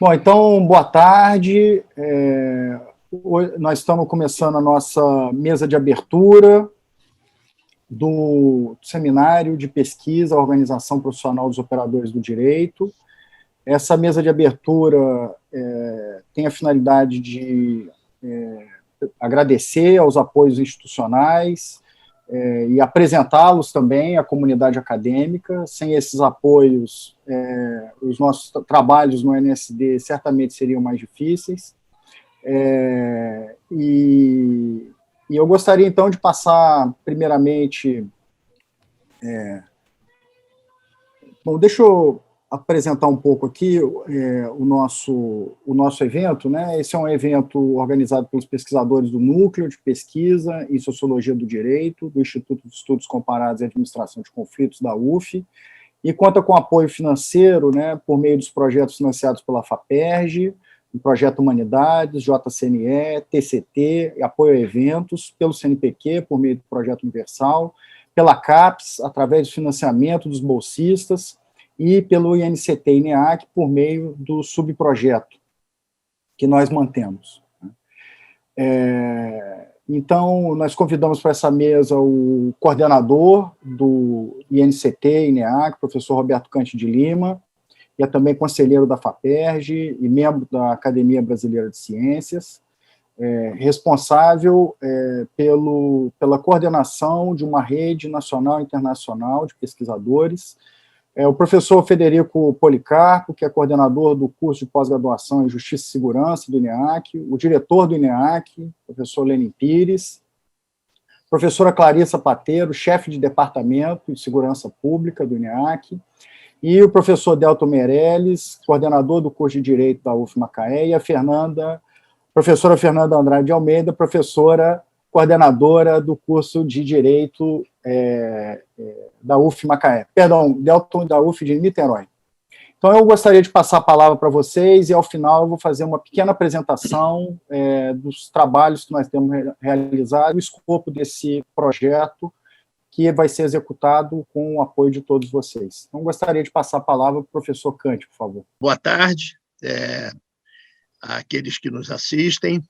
Bom, então, boa tarde. Nós estamos começando a nossa mesa de abertura do Seminário de Pesquisa, Organização Profissional dos Operadores do Direito. Essa mesa de abertura tem a finalidade de agradecer aos apoios institucionais e apresentá-los também à comunidade acadêmica. Sem esses apoios, os nossos trabalhos no NSD certamente seriam mais difíceis. E eu gostaria, então, de passar, primeiramente... Bom, deixa eu apresentar um pouco aqui o nosso evento, né? Esse é um evento organizado pelos pesquisadores do Núcleo de Pesquisa em Sociologia do Direito, do Instituto de Estudos Comparados e Administração de Conflitos, da UF, e conta com apoio financeiro, né, por meio dos projetos financiados pela FAPERJ, o Projeto Humanidades, JCNE, TCT, e apoio a eventos, pelo CNPq, por meio do Projeto Universal, pela CAPES, através do financiamento dos bolsistas, e pelo INCT e INEAC, por meio do subprojeto que nós mantemos. Então, nós convidamos para essa mesa o coordenador do INCT e INEAC, professor Roberto Cante de Lima, e é também conselheiro da FAPERJ e membro da Academia Brasileira de Ciências, responsável pela coordenação de uma rede nacional e internacional de pesquisadores, o professor Federico Policarpo, que é coordenador do curso de pós-graduação em Justiça e Segurança do INEAC, o diretor do INEAC, professor Lenin Pires, professora Clarissa Pateiro, chefe de departamento de Segurança Pública do INEAC, e o professor Delton Meirelles, coordenador do curso de Direito da UF Macaé, e a professora Fernanda Andrade de Almeida, professora coordenadora do curso de Direito da UF Macaé. Perdão, Delton, da UF de Niterói. Então, eu gostaria de passar a palavra para vocês e, ao final, eu vou fazer uma pequena apresentação dos trabalhos que nós temos realizado, o escopo desse projeto, que vai ser executado com o apoio de todos vocês. Então, gostaria de passar a palavra para o professor Cante, por favor. Boa tarde àqueles que nos assistem.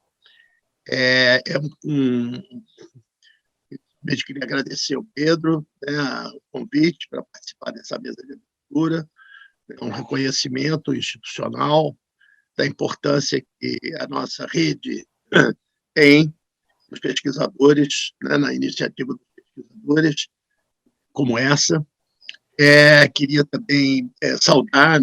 Eu queria agradecer ao Pedro, o convite para participar dessa mesa de abertura, um reconhecimento institucional da importância que a nossa rede tem os pesquisadores, na iniciativa dos pesquisadores, como essa. Queria também saudar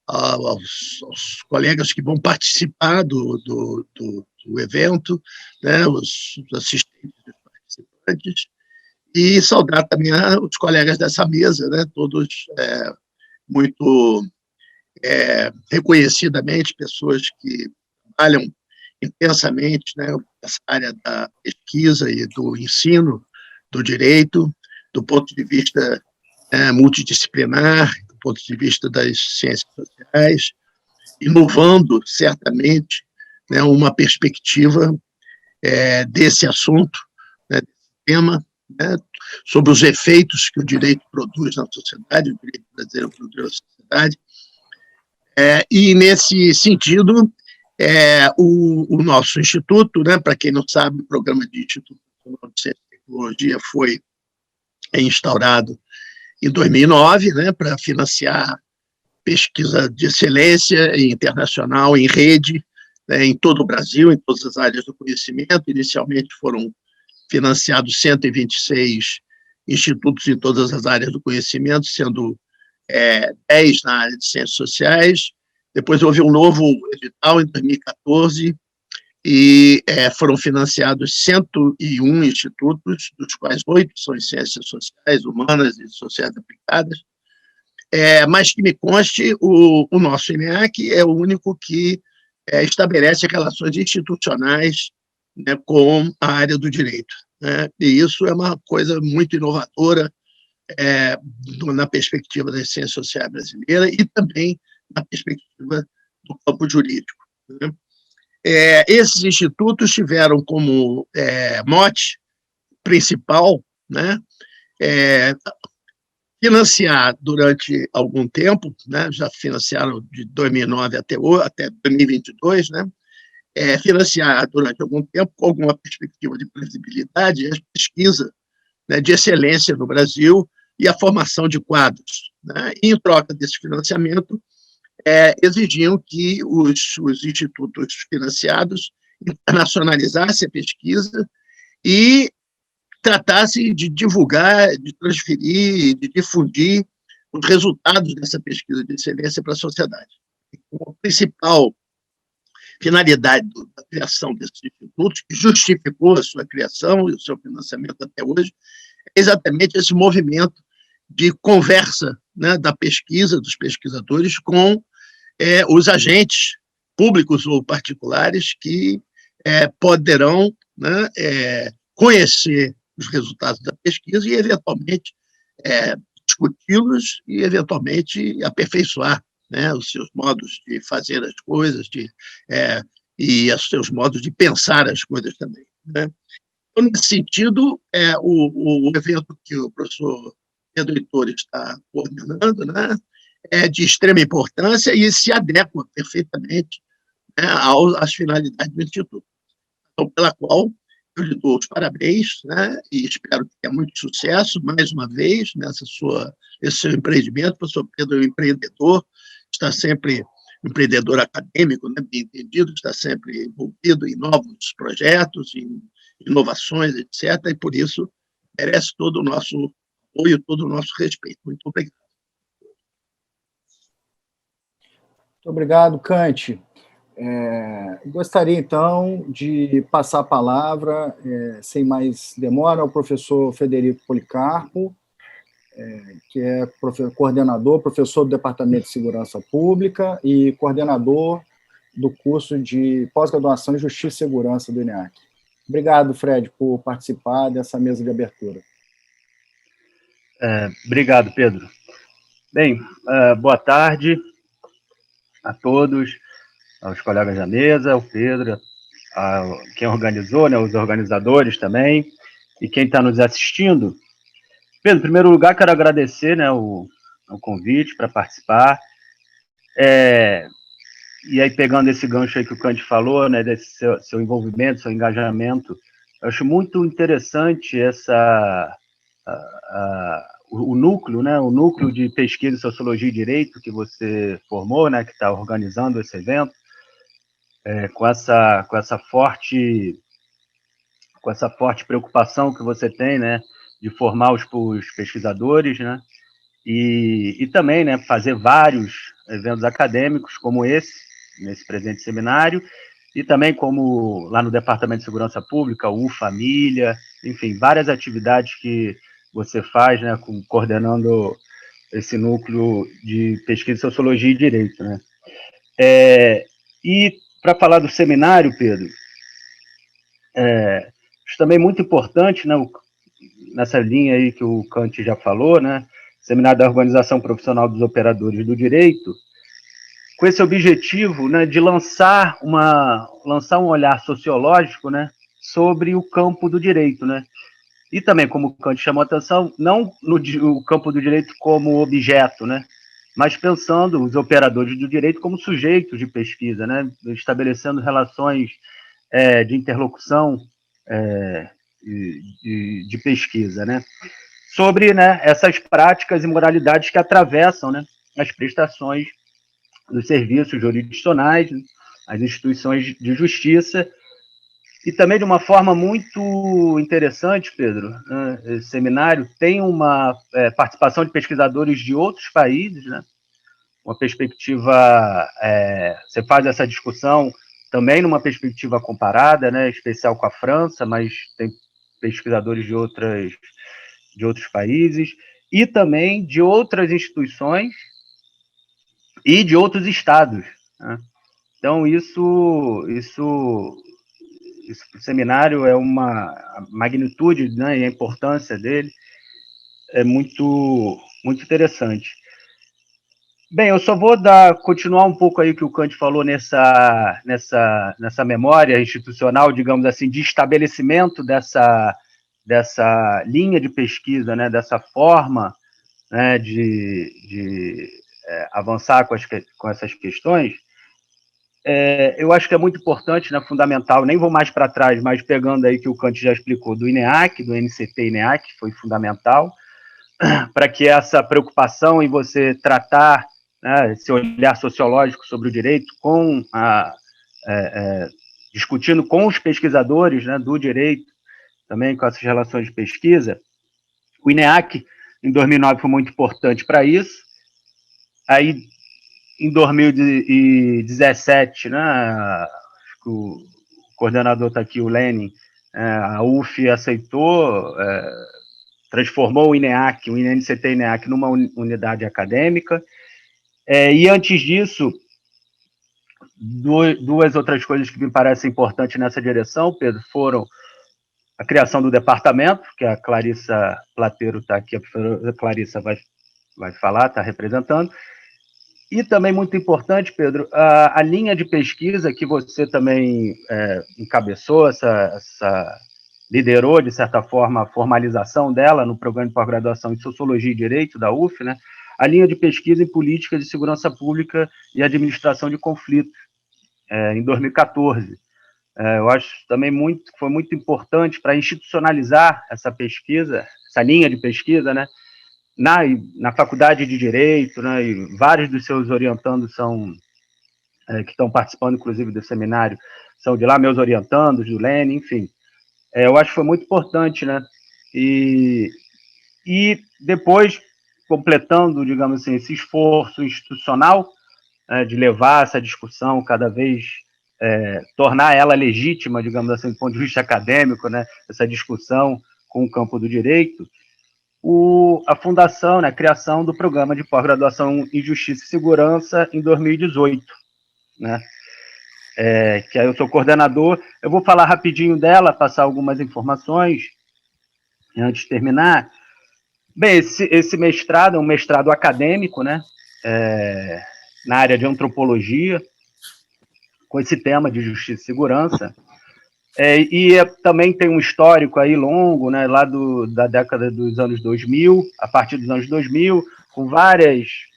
aos colegas que vão participar do evento, os assistentes e participantes, e saudar também os colegas dessa mesa, todos muito reconhecidamente, pessoas que trabalham intensamente nessa área da pesquisa e do ensino do direito, do ponto de vista multidisciplinar, do ponto de vista das ciências sociais, inovando, certamente, uma perspectiva desse assunto, desse tema, sobre os efeitos que o direito produz na sociedade, o direito brasileiro produz na sociedade. E, nesse sentido, o nosso instituto, para quem não sabe, o Programa de Instituto Nacional de Ciência e Tecnologia foi instaurado em 2009, para financiar pesquisa de excelência internacional em rede, em todo o Brasil, em todas as áreas do conhecimento. Inicialmente foram financiados 126 institutos em todas as áreas do conhecimento, sendo 10 na área de ciências sociais. Depois houve um novo edital em 2014 e foram financiados 101 institutos, dos quais 8 são em ciências sociais, humanas e sociais aplicadas. Mas que me conste, o nosso INEAC é o único que estabelece relações institucionais com a área do direito. E isso é uma coisa muito inovadora na perspectiva das ciências sociais brasileiras e também na perspectiva do campo jurídico. Esses institutos tiveram como mote principal financiar durante algum tempo, né, já financiaram de 2009 até 2022, né, financiar durante algum tempo, com alguma perspectiva de previsibilidade, a pesquisa, né, de excelência no Brasil e a formação de quadros. Né, e, em troca desse financiamento, exigiam que os institutos financiados internacionalizassem a pesquisa e tratasse de divulgar, de transferir, de difundir os resultados dessa pesquisa de excelência para a sociedade. A principal finalidade da criação desses institutos, que justificou a sua criação e o seu financiamento até hoje, é exatamente esse movimento de conversa, né, da pesquisa, dos pesquisadores, com os agentes públicos ou particulares que poderão, né, conhecer os resultados da pesquisa e, eventualmente, discuti-los e, eventualmente, aperfeiçoar, né, os seus modos de fazer as coisas e os seus modos de pensar as coisas também. Né? Então, nesse sentido, o evento que o professor Pedro Heitor está coordenando, né, é de extrema importância e se adequa perfeitamente, né, às finalidades do Instituto. Então, pela qual eu lhe dou os parabéns, né, e espero que tenha muito sucesso, mais uma vez, nesse seu empreendimento. O professor Pedro é um empreendedor, está sempre empreendedor acadêmico, né, bem entendido, está sempre envolvido em novos projetos, em inovações, etc., e por isso merece todo o nosso apoio, todo o nosso respeito. Muito obrigado. Muito obrigado, Kant. Gostaria, então, de passar a palavra, sem mais demora, ao professor Frederico Policarpo, que é coordenador, professor do Departamento de Segurança Pública e coordenador do curso de pós-graduação em Justiça e Segurança do INEAC. Obrigado, Fred, por participar dessa mesa de abertura. Obrigado, Pedro. Bem, boa tarde a todos, aos colegas da mesa, ao Pedro, a quem organizou, né, os organizadores também, e quem está nos assistindo. Pedro, em primeiro lugar, quero agradecer, né, o convite para participar. E aí, pegando esse gancho aí que o Kant falou, né, desse seu envolvimento, seu engajamento, eu acho muito interessante o núcleo, né, o núcleo de pesquisa em Sociologia e Direito que você formou, né, que está organizando esse evento, com essa forte preocupação que você tem, né, de formar os pesquisadores, né, e também, né, fazer vários eventos acadêmicos como nesse presente seminário, e também como lá no Departamento de Segurança Pública, o Família, enfim, várias atividades que você faz, né, coordenando esse núcleo de pesquisa em Sociologia e Direito, né. E para falar do seminário, Pedro, acho também muito importante, né, nessa linha aí que o Kant já falou, né, Seminário da Organização Profissional dos Operadores do Direito, com esse objetivo, né, de lançar um olhar sociológico, né, sobre o campo do direito, né, e também, como o Kant chamou a atenção, não no campo do direito como objeto, né, mas pensando os operadores do direito como sujeitos de pesquisa, né, estabelecendo relações de interlocução de pesquisa, né, sobre, né, essas práticas e moralidades que atravessam, né, as prestações dos serviços jurisdicionais, né, as instituições de justiça, e também de uma forma muito interessante, Pedro, né, esse seminário tem uma participação de pesquisadores de outros países, né, uma perspectiva, você faz essa discussão também numa perspectiva comparada, né, especial com a França, mas tem pesquisadores de outros países, e também de outras instituições e de outros estados, né? Então, isso seminário é a magnitude, né, e a importância dele é muito, muito interessante. Bem, eu só vou continuar um pouco aí o que o Kant falou nessa memória institucional, digamos assim, de estabelecimento dessa linha de pesquisa, né, dessa forma né, avançar com essas questões, eu acho que é muito importante, né, fundamental, nem vou mais para trás, mas pegando aí que o Kant já explicou, do INEAC, do NCT-INEAC, foi fundamental, para que essa preocupação em você tratar, né, esse olhar sociológico sobre o direito, discutindo com os pesquisadores, né, do direito, também com essas relações de pesquisa. O INEAC, em 2009, foi muito importante para isso. Aí, em 2017, né, acho que o coordenador está aqui, o Lenin, a UF aceitou, transformou o INEAC, o INCT-INEAC, numa unidade acadêmica. E antes disso, duas outras coisas que me parecem importantes nessa direção, Pedro, foram a criação do departamento, que a Clarissa Plateiro está aqui, a Clarissa vai falar, está representando, e também muito importante, Pedro, a linha de pesquisa que você também encabeçou, liderou, de certa forma, a formalização dela no programa de pós-graduação em Sociologia e Direito da UF, né? A linha de pesquisa em Políticas de Segurança Pública e Administração de Conflitos, em 2014. Eu acho também foi muito importante para institucionalizar essa pesquisa, essa linha de pesquisa, né? Na Faculdade de Direito, né? E vários dos seus orientandos que estão participando, inclusive, do seminário, são de lá, meus orientandos, do Lenin, enfim. Eu acho que foi muito importante, né? E depois, completando, digamos assim, esse esforço institucional, de levar essa discussão cada vez, tornar ela legítima, digamos assim, do ponto de vista acadêmico, né? Essa discussão com o campo do direito, a fundação, né, a criação do programa de pós-graduação em Justiça e Segurança em 2018, né? Que aí eu sou coordenador. Eu vou falar rapidinho dela, passar algumas informações antes de terminar. Bem, esse mestrado é um mestrado acadêmico, né? Na área de antropologia, com esse tema de justiça e segurança. Também tem um histórico aí longo, né, lá da década dos anos 2000, a partir dos anos 2000, com vários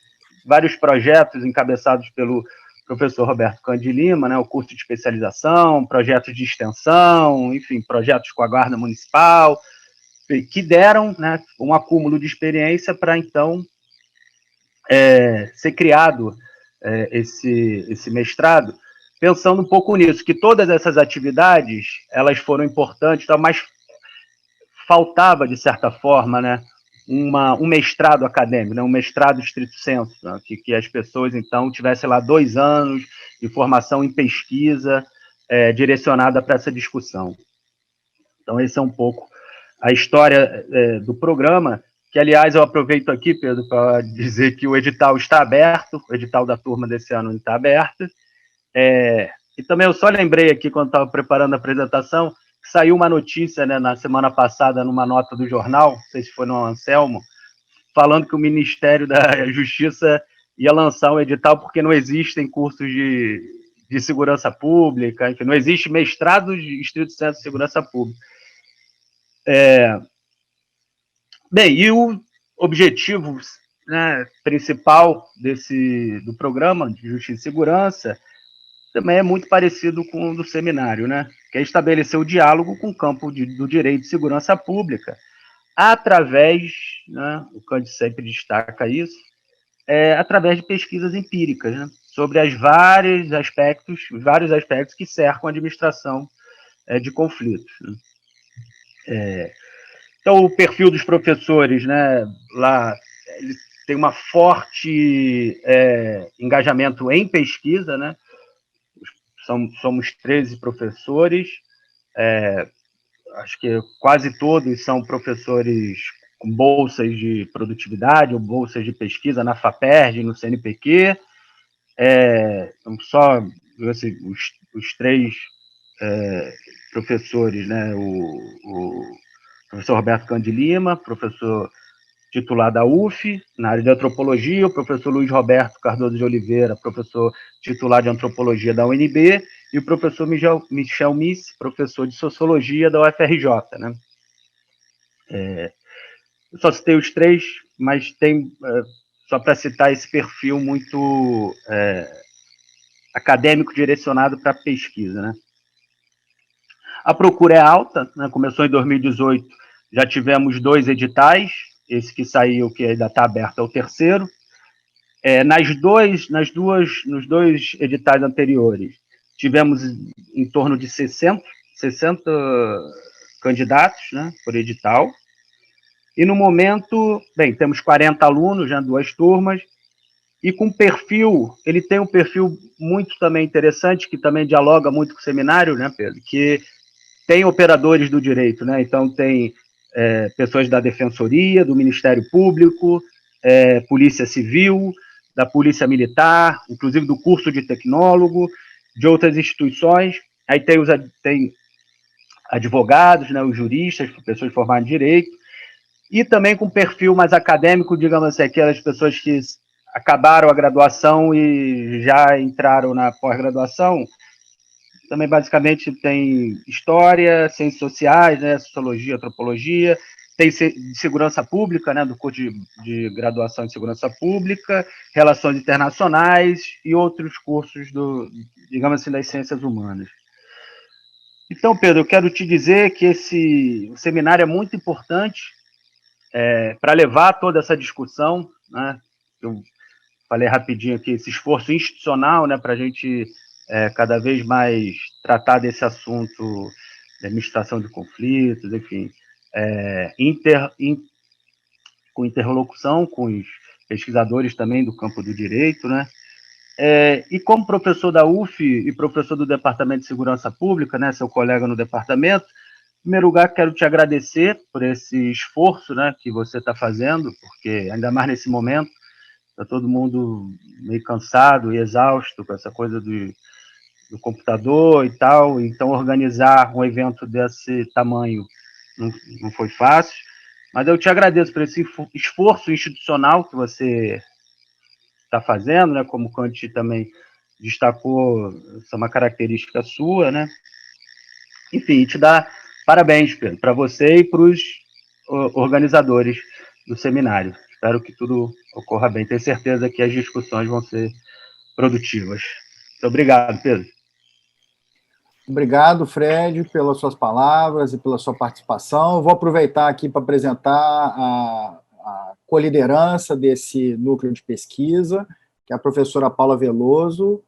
projetos encabeçados pelo professor Roberto Cândido Lima, né, o curso de especialização, projetos de extensão, enfim, projetos com a Guarda Municipal, que deram, né, um acúmulo de experiência para, então, ser criado esse mestrado, pensando um pouco nisso, que todas essas atividades, elas foram importantes, mas faltava, de certa forma, né, um mestrado acadêmico, né, um mestrado estrito sensu, né, que as pessoas, então, tivessem lá 2 anos de formação em pesquisa direcionada para essa discussão. Então, esse é um pouco a história do programa, que, aliás, eu aproveito aqui, Pedro, para dizer que o edital está aberto, o edital da turma desse ano está aberto. E também eu só lembrei aqui, quando estava preparando a apresentação, que saiu uma notícia, né, na semana passada, numa nota do jornal, não sei se foi no Anselmo, falando que o Ministério da Justiça ia lançar um edital porque não existem cursos de segurança pública, enfim, não existe mestrado de estrito sensu de segurança pública. Bem, e o objetivo, né, principal do programa de Justiça e Segurança também é muito parecido com o do seminário, né? Que é estabelecer o diálogo com o campo do direito de segurança pública, através, né, o Cândido sempre destaca isso, através de pesquisas empíricas, né, sobre os vários aspectos que cercam a administração de conflitos. Né? Então, o perfil dos professores, né, lá, ele tem uma forte engajamento em pesquisa, né? Somos 13 professores, acho que quase todos são professores com bolsas de produtividade ou bolsas de pesquisa na FAPERJ, no CNPq, então só assim, os 3 professores, né, o professor Roberto Cândido Lima, professor titular da UF, na área de antropologia, o professor Luiz Roberto Cardoso de Oliveira, professor titular de antropologia da UNB, e o professor Michel Miss, professor de sociologia da UFRJ. Né? Eu só citei os três, mas tem, só para citar, esse perfil muito acadêmico direcionado para pesquisa, né? A procura é alta, né? Começou em 2018, já tivemos 2 editais, esse que saiu, que ainda está aberto, é o terceiro. Nos dois editais anteriores, tivemos em torno de 60 candidatos, né, por edital. E no momento, bem, temos 40 alunos, né, 2 turmas, e com perfil, ele tem um perfil muito também interessante, que também dialoga muito com o seminário, né, Pedro, que tem operadores do direito, né, então tem pessoas da Defensoria, do Ministério Público, Polícia Civil, da Polícia Militar, inclusive do curso de tecnólogo, de outras instituições. Aí tem advogados, né, os juristas, pessoas formadas em direito, e também com perfil mais acadêmico, digamos assim, aquelas pessoas que acabaram a graduação e já entraram na pós-graduação. Também, basicamente, tem história, ciências sociais, né, sociologia, antropologia, tem segurança pública, né, do curso de graduação em segurança pública, relações internacionais e outros cursos digamos assim, das ciências humanas. Então, Pedro, eu quero te dizer que o seminário é muito importante para levar toda essa discussão, né? Eu falei rapidinho aqui, esse esforço institucional, né, para a gente cada vez mais tratar desse assunto de administração de conflitos, enfim, com interlocução com os pesquisadores também do campo do direito, né? E como professor da UF e professor do Departamento de Segurança Pública, né, seu colega no departamento, em primeiro lugar, quero te agradecer por esse esforço, né, que você está fazendo, porque ainda mais nesse momento, está todo mundo meio cansado e exausto com essa coisa do computador e tal, então organizar um evento desse tamanho não foi fácil, mas eu te agradeço por esse esforço institucional que você está fazendo, né, como o Kant também destacou, isso é uma característica sua, né? Enfim, te dar parabéns, Pedro, para você e para os organizadores do seminário. Espero que tudo ocorra bem. Tenho certeza que as discussões vão ser produtivas. Muito obrigado, Pedro. Obrigado, Fred, pelas suas palavras e pela sua participação. Eu vou aproveitar aqui para apresentar a coliderança desse núcleo de pesquisa, que é a professora Paula Veloso,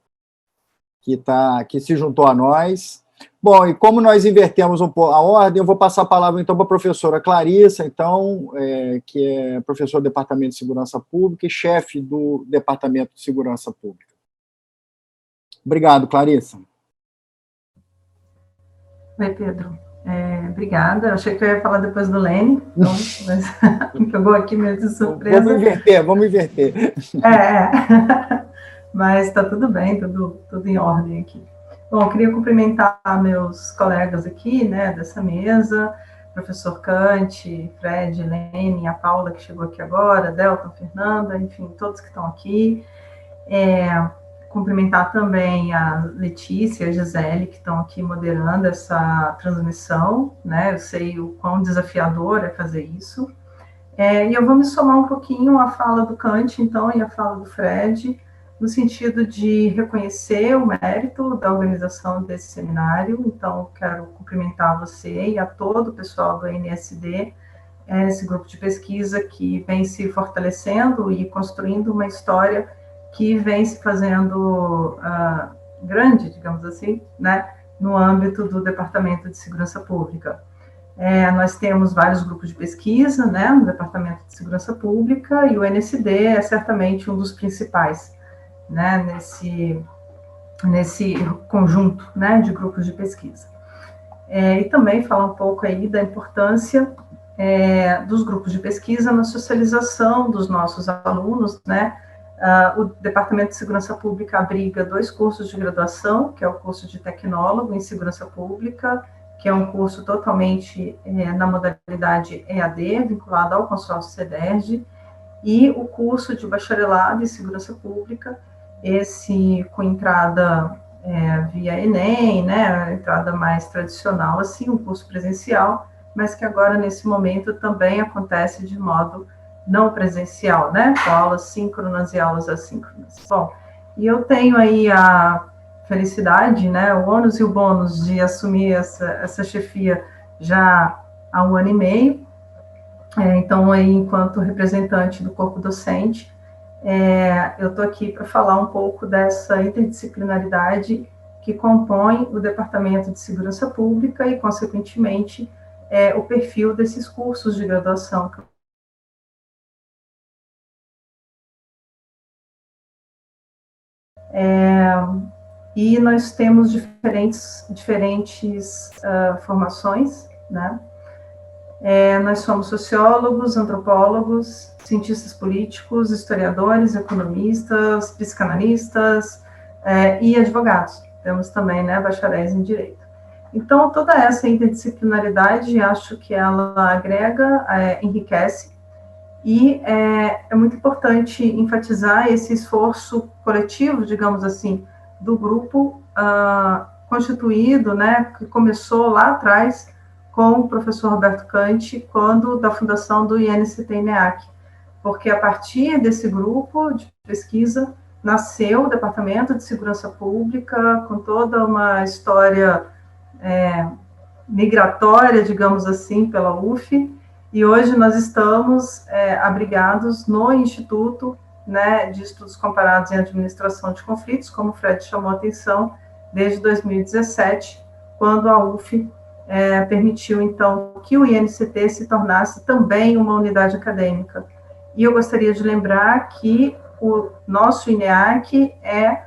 que se juntou a nós. Bom, e como nós invertemos um pouco a ordem, eu vou passar a palavra, então, para a professora Clarissa, então, que é professora do Departamento de Segurança Pública e chefe do Departamento de Segurança Pública. Obrigado, Clarissa. Oi, Pedro. Obrigada. Eu achei que eu ia falar depois do Lene, então, mas me pegou aqui meio de surpresa. Vamos inverter. Mas está tudo bem, tudo em ordem aqui. Bom, eu queria cumprimentar meus colegas aqui, né, dessa mesa, professor Kant, Fred, Lene, a Paula, que chegou aqui agora, Delton, Fernanda, enfim, todos que estão aqui. Cumprimentar também a Letícia e a Gisele, que estão aqui moderando essa transmissão, né? Eu sei o quão desafiador é fazer isso. E eu vou me somar um pouquinho à fala do Kant, então, e à fala do Fred, no sentido de reconhecer o mérito da organização desse seminário. Então, quero cumprimentar você e a todo o pessoal do NSD, esse grupo de pesquisa que vem se fortalecendo e construindo uma história que vem se fazendo grande, digamos assim, né, no âmbito do Departamento de Segurança Pública. Nós temos vários grupos de pesquisa, né, no Departamento de Segurança Pública, e o NSD é certamente um dos principais, né, nesse conjunto, né, de grupos de pesquisa. E também falar um pouco aí da importância dos grupos de pesquisa na socialização dos nossos alunos, né. O Departamento de Segurança Pública abriga 2 cursos de graduação, que é o curso de tecnólogo em segurança pública, que é um curso totalmente na modalidade EAD, vinculado ao consórcio CEDERJ, e o curso de bacharelado em segurança pública, esse com entrada via ENEM, né, entrada mais tradicional, assim, um curso presencial, mas que agora, nesse momento, também acontece de modo não presencial, né, com aulas síncronas e aulas assíncronas. Bom, e eu tenho aí a felicidade, né, o ônus e o bônus de assumir essa chefia já há 1 ano e meio, então, aí, enquanto representante do corpo docente, eu estou aqui para falar um pouco dessa interdisciplinaridade que compõe o Departamento de Segurança Pública e, consequentemente, o perfil desses cursos de graduação. E nós temos diferentes formações, né? Nós somos sociólogos, antropólogos, cientistas políticos, historiadores, economistas, psicanalistas e advogados. Temos também, né, bacharéis em direito. Então, toda essa interdisciplinaridade, acho que ela agrega, enriquece, e é muito importante enfatizar esse esforço coletivo, digamos assim, do grupo constituído, né, que começou lá atrás com o professor Roberto Canti, quando da fundação do INCT-INEAC, porque a partir desse grupo de pesquisa nasceu o Departamento de Segurança Pública, com toda uma história migratória, digamos assim, pela UF, e hoje nós estamos abrigados no Instituto, né, de Estudos Comparados em Administração de Conflitos, como o Fred chamou a atenção, desde 2017, quando a UF permitiu, então, que o INCT se tornasse também uma unidade acadêmica. E eu gostaria de lembrar que o nosso INEAC é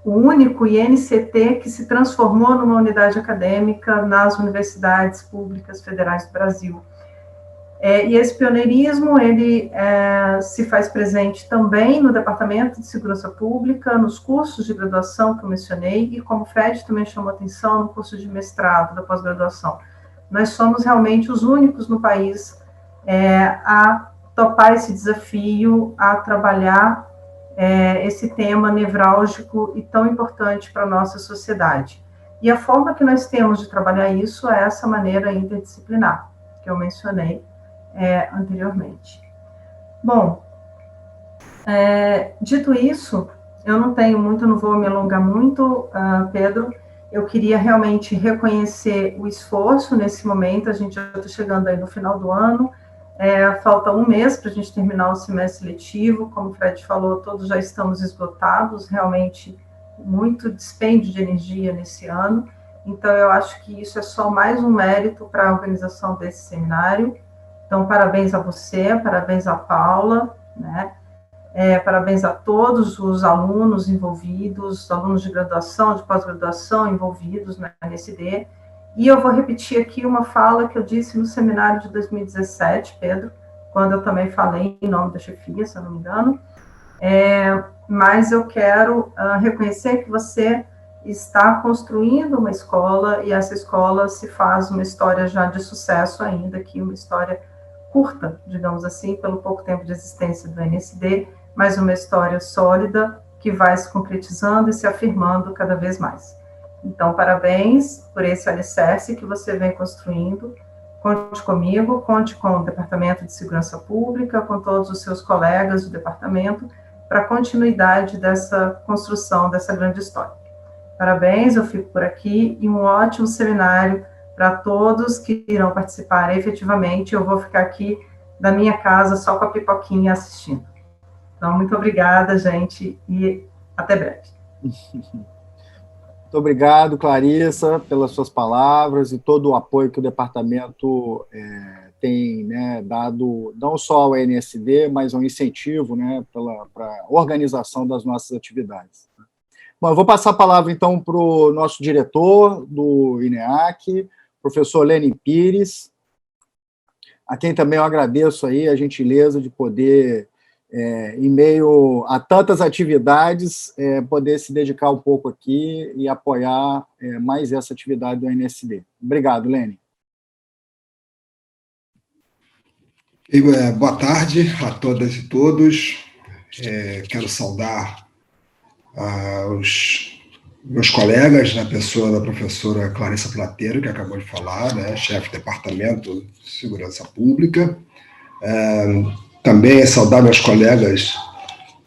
o único INCT que se transformou numa unidade acadêmica nas universidades públicas federais do Brasil. E esse pioneirismo, ele se faz presente também no Departamento de Segurança Pública, nos cursos de graduação que eu mencionei, e como o Fred também chamou atenção, no curso de mestrado da pós-graduação. Nós somos realmente os únicos no país a topar esse desafio, a trabalhar esse tema nevrálgico e tão importante para a nossa sociedade. E a forma que nós temos de trabalhar isso é essa maneira interdisciplinar, que eu mencionei anteriormente. Bom, dito isso, eu não tenho muito, não vou me alongar muito, Pedro, eu queria realmente reconhecer o esforço nesse momento, a gente já está chegando aí no final do ano, falta 1 mês para a gente terminar o semestre letivo, como o Fred falou, todos já estamos esgotados, realmente muito dispêndio de energia nesse ano, então eu acho que isso é só mais um mérito para a organização desse seminário. Então, parabéns a você, parabéns a Paula, né? Parabéns a todos os alunos envolvidos, alunos de graduação, de pós-graduação envolvidos na NSD. E eu vou repetir aqui uma fala que eu disse no seminário de 2017, Pedro, quando eu também falei em nome da chefia, se eu não me engano. Mas eu quero reconhecer que você está construindo uma escola, e essa escola se faz uma história já de sucesso ainda, aqui uma história curta, digamos assim, pelo pouco tempo de existência do NSD, mas uma história sólida que vai se concretizando e se afirmando cada vez mais. Então, parabéns por esse alicerce que você vem construindo. Conte comigo, conte com o Departamento de Segurança Pública, com todos os seus colegas do departamento, para a continuidade dessa construção, dessa grande história. Parabéns, eu fico por aqui, e um ótimo seminário para todos que irão participar efetivamente. Eu vou ficar aqui da minha casa só com a pipoquinha assistindo. Então, muito obrigada, gente, e até breve. Muito obrigado, Clarissa, pelas suas palavras e todo o apoio que o departamento tem, né, dado não só ao NSD, mas um incentivo, né, para a organização das nossas atividades. Bom, eu vou passar a palavra, então, para o nosso diretor do INEAC, professor Lenin Pires, a quem também eu agradeço aí a gentileza de poder, em meio a tantas atividades, poder se dedicar um pouco aqui e apoiar mais essa atividade do NSD. Obrigado, Lenin. Boa tarde a todas e todos. Quero saudar os meus colegas, na pessoa da professora Clarissa Plateiro, que acabou de falar, né, chefe de Departamento de Segurança Pública. Também saudar meus colegas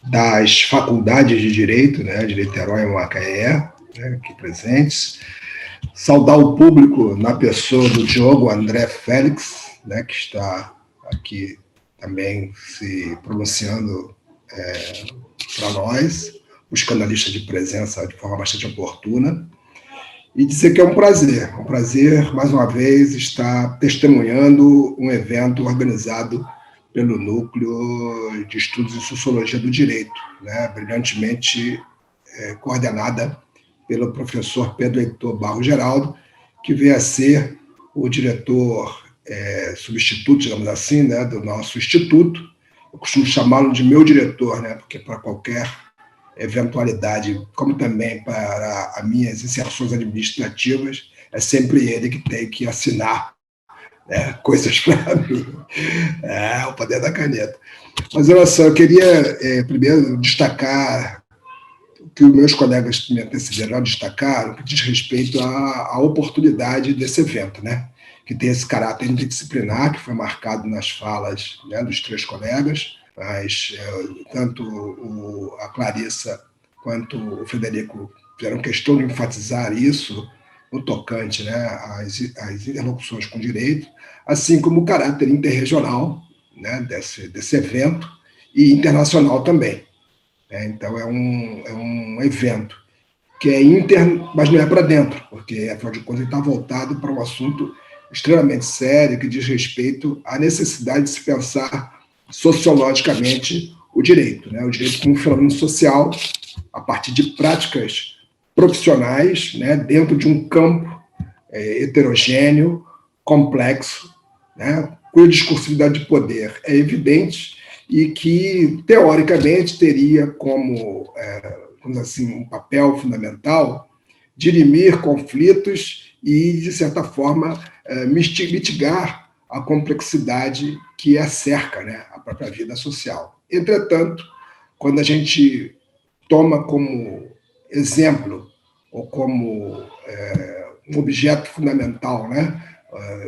das faculdades de Direito, né, de Niterói e Macaé, né, aqui presentes. Saudar o público na pessoa do Diogo André Félix, né, que está aqui também se pronunciando para nós, buscando a lista de presença de forma bastante oportuna, e dizer que é um prazer, mais uma vez, estar testemunhando um evento organizado pelo Núcleo de Estudos em Sociologia do Direito, né, brilhantemente coordenada pelo professor Pedro Heitor Barros Geraldo, que veio a ser o diretor substituto, digamos assim, né, do nosso instituto. Eu costumo chamá-lo de meu diretor, né, porque para qualquer eventualidade, como também para as minhas inserções administrativas, é sempre ele que tem que assinar, né, coisas para mim. O poder da caneta. Mas, olha só, eu queria primeiro destacar o que os meus colegas me antecederam destacaram, que diz respeito à oportunidade desse evento, né, que tem esse caráter interdisciplinar, que foi marcado nas falas, né, dos três colegas, mas tanto a Clarissa quanto o Frederico fizeram questão de enfatizar isso no tocante, né, às interlocuções com o direito, assim como o caráter interregional, né, desse evento e internacional também. Então, é um evento que é interno, mas não é para dentro, porque, afinal de contas, ele está voltado para um assunto extremamente sério que diz respeito à necessidade de se pensar sociologicamente o direito, né? O direito como um fenômeno social a partir de práticas profissionais, né, dentro de um campo heterogêneo, complexo, né, cuja discursividade de poder é evidente e que, teoricamente, teria como assim, um papel fundamental dirimir conflitos e, de certa forma, mitigar a complexidade que cerca, né, a própria vida social. Entretanto, quando a gente toma como exemplo ou como um objeto fundamental, né,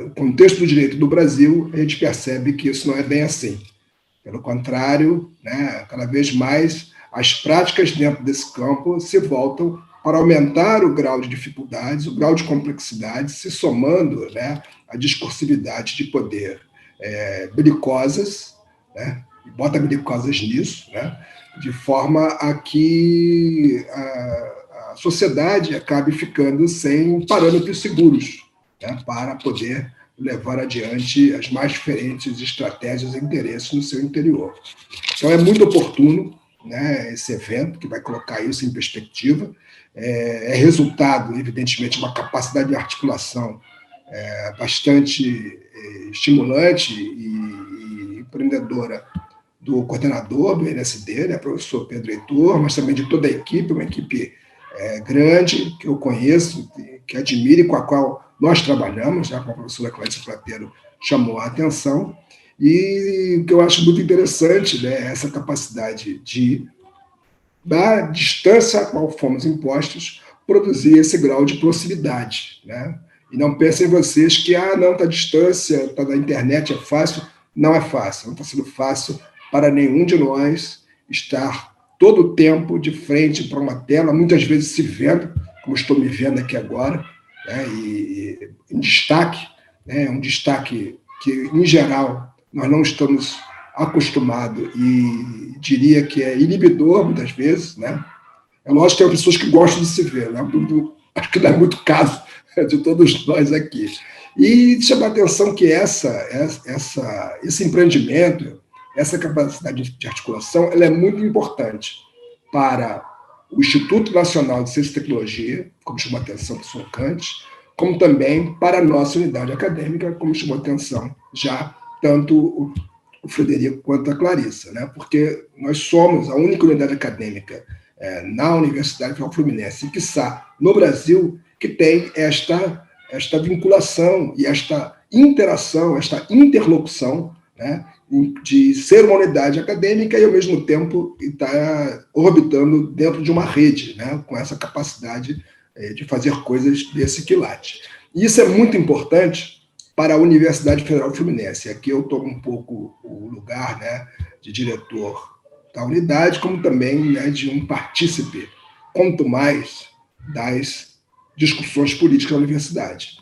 o contexto do direito do Brasil, a gente percebe que isso não é bem assim. Pelo contrário, né, cada vez mais as práticas dentro desse campo se voltam para aumentar o grau de dificuldades, o grau de complexidade, se somando, né, à discursividade de poder belicosas, né, e bota belicosas nisso, né, de forma a que a sociedade acabe ficando sem parâmetros seguros, né, para poder levar adiante as mais diferentes estratégias e interesses no seu interior. Então, é muito oportuno, né, esse evento, que vai colocar isso em perspectiva. É resultado, evidentemente, de uma capacidade de articulação bastante estimulante e empreendedora do coordenador do NSD, né, professor Pedro Heitor, mas também de toda a equipe, uma equipe grande, que eu conheço, que admiro e com a qual nós trabalhamos, já com a professora Clarissa Plateiro chamou a atenção, e o que eu acho muito interessante, né, é essa capacidade de, da distância a qual fomos impostos, produzir esse grau de proximidade, né? E não pensem vocês que, não, está à distância, está na internet, é fácil. Não é fácil, não está sendo fácil para nenhum de nós estar todo o tempo de frente para uma tela, muitas vezes se vendo, como estou me vendo aqui agora, né, e em destaque, né, um destaque que, em geral, nós não estamos acostumados e diria que é inibidor, muitas vezes, né? É lógico que tem pessoas que gostam de se ver, né? Acho que não é muito caso de todos nós aqui. E chama a atenção que esse empreendimento, essa capacidade de articulação, ela é muito importante para o Instituto Nacional de Ciência e Tecnologia, como chamou a atenção o professor Kant, como também para a nossa unidade acadêmica, como chamou a atenção já tanto o Frederico quanto a Clarissa, né? Porque nós somos a única unidade acadêmica na Universidade Federal Fluminense, e, quiçá, no Brasil, que tem esta vinculação e esta interação, esta interlocução, né, de ser uma unidade acadêmica e, ao mesmo tempo, estar orbitando dentro de uma rede, né, com essa capacidade de fazer coisas desse quilate. E isso é muito importante para a Universidade Federal Fluminense. Aqui eu tomo um pouco o lugar, né, de diretor da unidade, como também, né, de um partícipe, quanto mais, das discussões políticas da universidade.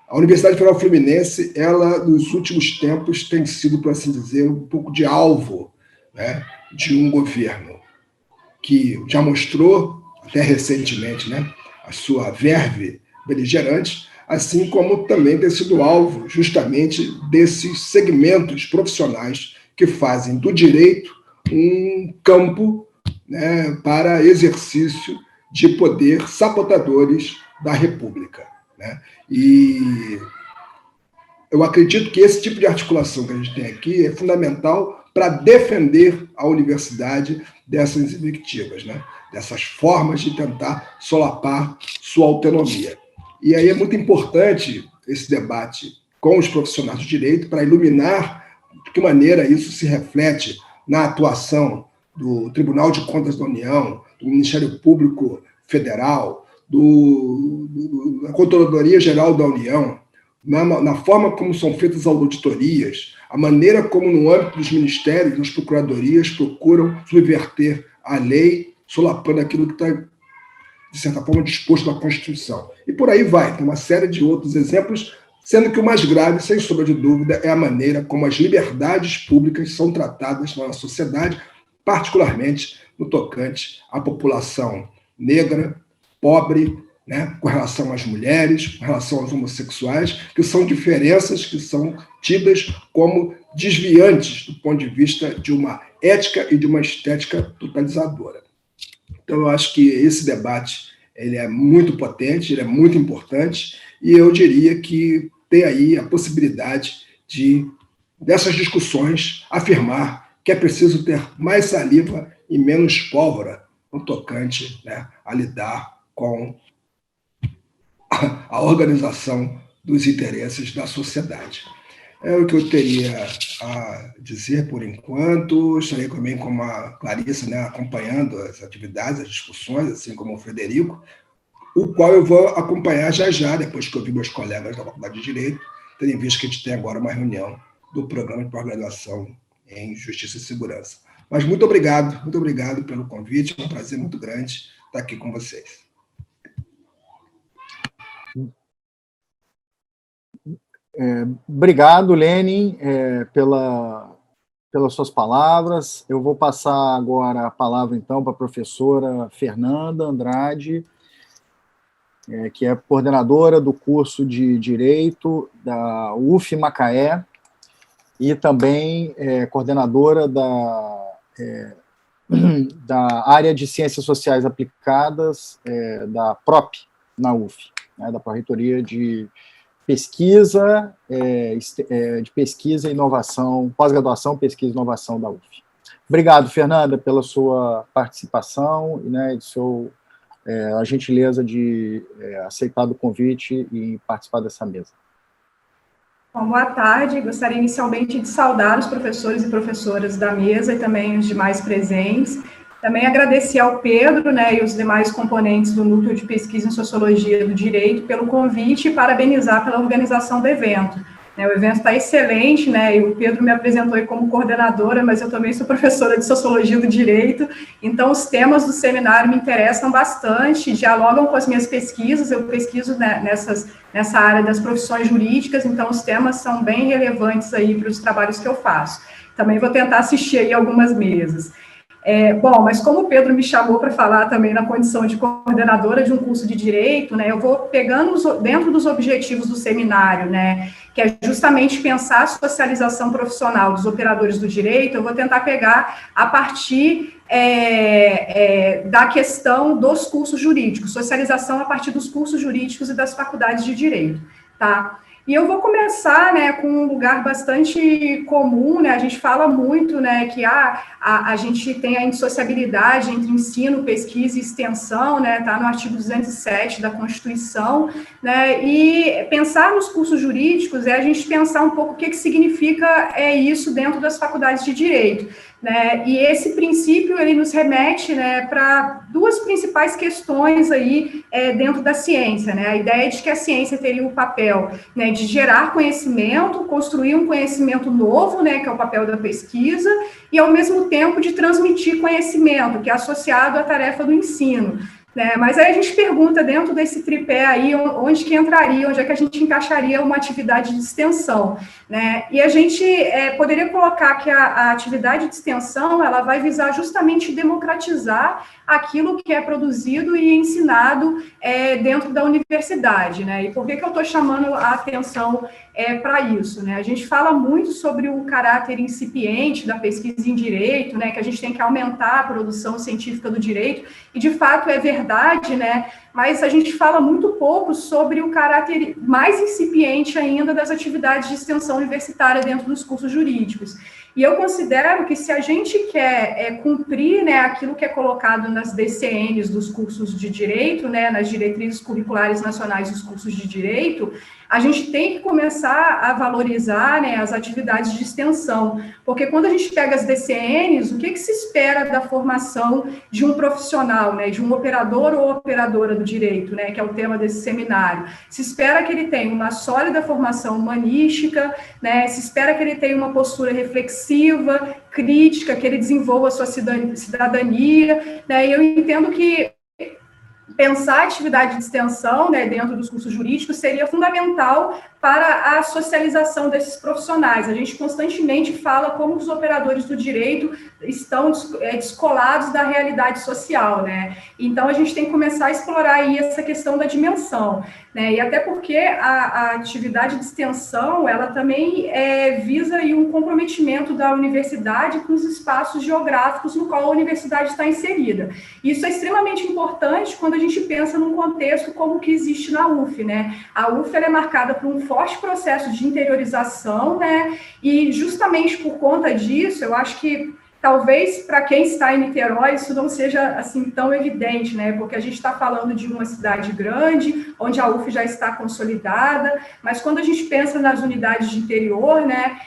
A Universidade Federal Fluminense, ela, nos últimos tempos, tem sido, por assim dizer, um pouco de alvo, né, de um governo que já mostrou, até recentemente, né, a sua verve beligerante, assim como também tem sido alvo justamente desses segmentos profissionais que fazem do direito um campo, né, para exercício de poder sabotadores da República, né? E eu acredito que esse tipo de articulação que a gente tem aqui é fundamental para defender a universidade dessas invectivas, né? Dessas formas de tentar solapar sua autonomia. E aí é muito importante esse debate com os profissionais do direito para iluminar de que maneira isso se reflete na atuação do Tribunal de Contas da União, do Ministério Público Federal, da Controladoria Geral da União, na forma como são feitas as auditorias, a maneira como, no âmbito dos ministérios, as procuradorias procuram subverter a lei, solapando aquilo que está, de certa forma, disposto na Constituição. E por aí vai, tem uma série de outros exemplos, sendo que o mais grave, sem sombra de dúvida, é a maneira como as liberdades públicas são tratadas na sociedade, particularmente no tocante à população negra, pobre, né, com relação às mulheres, com relação aos homossexuais, que são diferenças que são tidas como desviantes do ponto de vista de uma ética e de uma estética totalizadora. Então, eu acho que esse debate ele é muito potente, ele é muito importante, e eu diria que tem aí a possibilidade de, dessas discussões, afirmar que é preciso ter mais saliva e menos pólvora no tocante, né, a lidar com a organização dos interesses da sociedade. É o que eu teria a dizer por enquanto. Estarei também com a Clarissa, né, acompanhando as atividades, as discussões, assim como o Frederico, o qual eu vou acompanhar já, depois que eu vi meus colegas da Faculdade de Direito, tendo visto que a gente tem agora uma reunião do Programa de Pós-Graduação em Justiça e Segurança. Mas muito obrigado pelo convite, é um prazer muito grande estar aqui com vocês. Obrigado, Lenin, pelas suas palavras. Eu vou passar agora a palavra, então, para a professora Fernanda Andrade, que é coordenadora do curso de Direito da UF Macaé e também coordenadora da área de Ciências Sociais Aplicadas da PROP, na UF, né, da Pró-Reitoria de Pesquisa, de Pesquisa e Inovação, Pós-Graduação, Pesquisa e Inovação da UF. Obrigado, Fernanda, pela sua participação, né, a gentileza de aceitar o convite e participar dessa mesa. Bom, boa tarde. Gostaria inicialmente de saudar os professores e professoras da mesa e também os demais presentes. Também agradecer ao Pedro, né, e os demais componentes do Núcleo de Pesquisa em Sociologia do Direito pelo convite e parabenizar pela organização do evento. O evento está excelente, né, e o Pedro me apresentou aí como coordenadora, mas eu também sou professora de Sociologia do Direito, então os temas do seminário me interessam bastante, dialogam com as minhas pesquisas, eu pesquiso, né, nessa área das profissões jurídicas, então os temas são bem relevantes aí para os trabalhos que eu faço. Também vou tentar assistir aí algumas mesas. Bom, mas como o Pedro me chamou para falar também na condição de coordenadora de um curso de Direito, né, eu vou pegando dentro dos objetivos do seminário, né, que é justamente pensar a socialização profissional dos operadores do direito, eu vou tentar pegar a partir da questão dos cursos jurídicos, socialização a partir dos cursos jurídicos e das faculdades de Direito, tá? E eu vou começar, né, com um lugar bastante comum, né, a gente fala muito, né, que a gente tem a indissociabilidade entre ensino, pesquisa e extensão, né, tá no artigo 207 da Constituição, né, e pensar nos cursos jurídicos é a gente pensar um pouco o que significa isso dentro das faculdades de direito, né, e esse princípio, ele nos remete, né, para duas principais questões aí dentro da ciência, né, a ideia de que a ciência teria o papel, né, de gerar conhecimento, construir um conhecimento novo, né, que é o papel da pesquisa, e ao mesmo tempo de transmitir conhecimento, que é associado à tarefa do ensino. Né, mas aí a gente pergunta, dentro desse tripé aí, onde que entraria, onde é que a gente encaixaria uma atividade de extensão, né? E a gente poderia colocar que a atividade de extensão, ela vai visar justamente democratizar aquilo que é produzido e ensinado dentro da universidade, né? E por que eu estou chamando a atenção para isso, né? A gente fala muito sobre o caráter incipiente da pesquisa em direito, né? Que a gente tem que aumentar a produção científica do direito, e de fato é verdade, né? Mas a gente fala muito pouco sobre o caráter mais incipiente ainda das atividades de extensão universitária dentro dos cursos jurídicos. E eu considero que se a gente quer cumprir, né, aquilo que é colocado nas DCNs dos cursos de direito, né, nas diretrizes curriculares nacionais dos cursos de direito, a gente tem que começar a valorizar, né, as atividades de extensão, porque quando a gente pega as DCNs, o que se espera da formação de um profissional, né, de um operador ou operadora do direito, né, que é o tema desse seminário? Se espera que ele tenha uma sólida formação humanística, né, se espera que ele tenha uma postura reflexiva, crítica, que ele desenvolva a sua cidadania, né, e eu entendo que pensar a atividade de extensão, né, dentro dos cursos jurídicos seria fundamental para a socialização desses profissionais. A gente constantemente fala como os operadores do direito estão descolados da realidade social, né? Então, a gente tem que começar a explorar aí essa questão da dimensão, né? E até porque a atividade de extensão, ela também visa aí um comprometimento da universidade com os espaços geográficos no qual a universidade está inserida. Isso é extremamente importante quando a gente pensa num contexto como o que existe na UF, né? A UF, ela é marcada por um forte processo de interiorização, né? E justamente por conta disso, eu acho que talvez para quem está em Niterói isso não seja assim tão evidente, né? Porque a gente está falando de uma cidade grande, onde a UF já está consolidada, mas quando a gente pensa nas unidades de interior, né?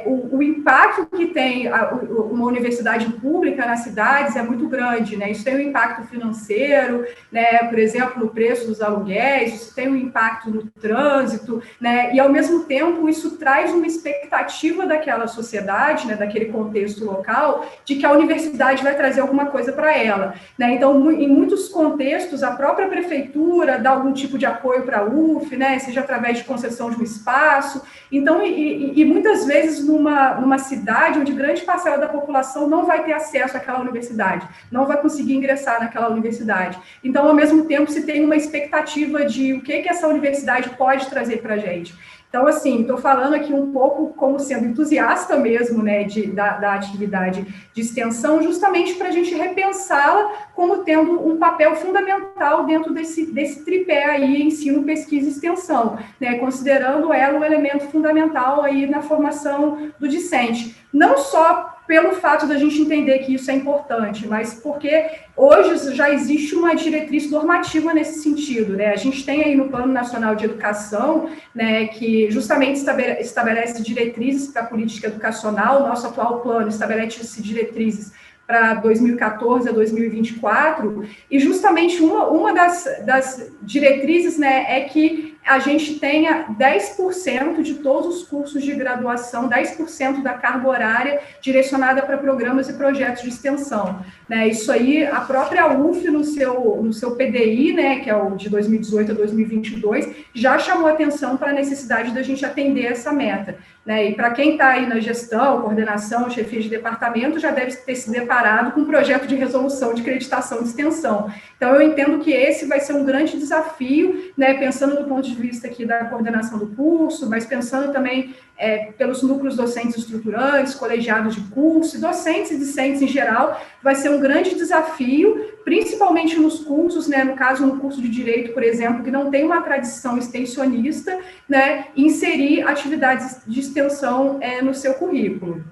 O impacto que tem uma universidade pública nas cidades é muito grande, né? Isso tem um impacto financeiro, né? Por exemplo, no preço dos aluguéis, isso tem um impacto no trânsito, né? E, ao mesmo tempo, isso traz uma expectativa daquela sociedade, né? Daquele contexto local, de que a universidade vai trazer alguma coisa para ela, né? Então, em muitos contextos, a própria prefeitura dá algum tipo de apoio para a UF, né? Seja através de concessão de um espaço. Então, e muitas vezes numa cidade onde grande parcela da população não vai ter acesso àquela universidade, não vai conseguir ingressar naquela universidade. Então, ao mesmo tempo, se tem uma expectativa de o que essa universidade pode trazer para a gente. Então, assim, estou falando aqui um pouco como sendo entusiasta mesmo, né, da atividade de extensão, justamente para a gente repensá-la como tendo um papel fundamental dentro desse tripé aí, ensino, pesquisa e extensão, né, considerando ela um elemento fundamental aí na formação do discente. Não só pelo fato da gente entender que isso é importante, mas porque hoje já existe uma diretriz normativa nesse sentido, né? A gente tem aí no Plano Nacional de Educação, né, que justamente estabelece diretrizes para a política educacional. O nosso atual plano estabelece diretrizes para 2014 a 2024, e justamente uma das diretrizes, né, é que a gente tenha 10% de todos os cursos de graduação, 10% da carga horária direcionada para programas e projetos de extensão, né? Isso aí, a própria UF, no seu PDI, né, que é o de 2018 a 2022, já chamou atenção para a necessidade da gente atender essa meta, né? E para quem está aí na gestão, coordenação, chefia de departamento, já deve ter se deparado com um projeto de resolução de acreditação de extensão. Então, eu entendo que esse vai ser um grande desafio, né, pensando do ponto de vista aqui da coordenação do curso, mas pensando também pelos núcleos docentes estruturantes, colegiados de curso, docentes e discentes em geral, vai ser um grande desafio, principalmente nos cursos, né, no caso, no curso de Direito, por exemplo, que não tem uma tradição extensionista, né, inserir atividades de extensão no seu currículo.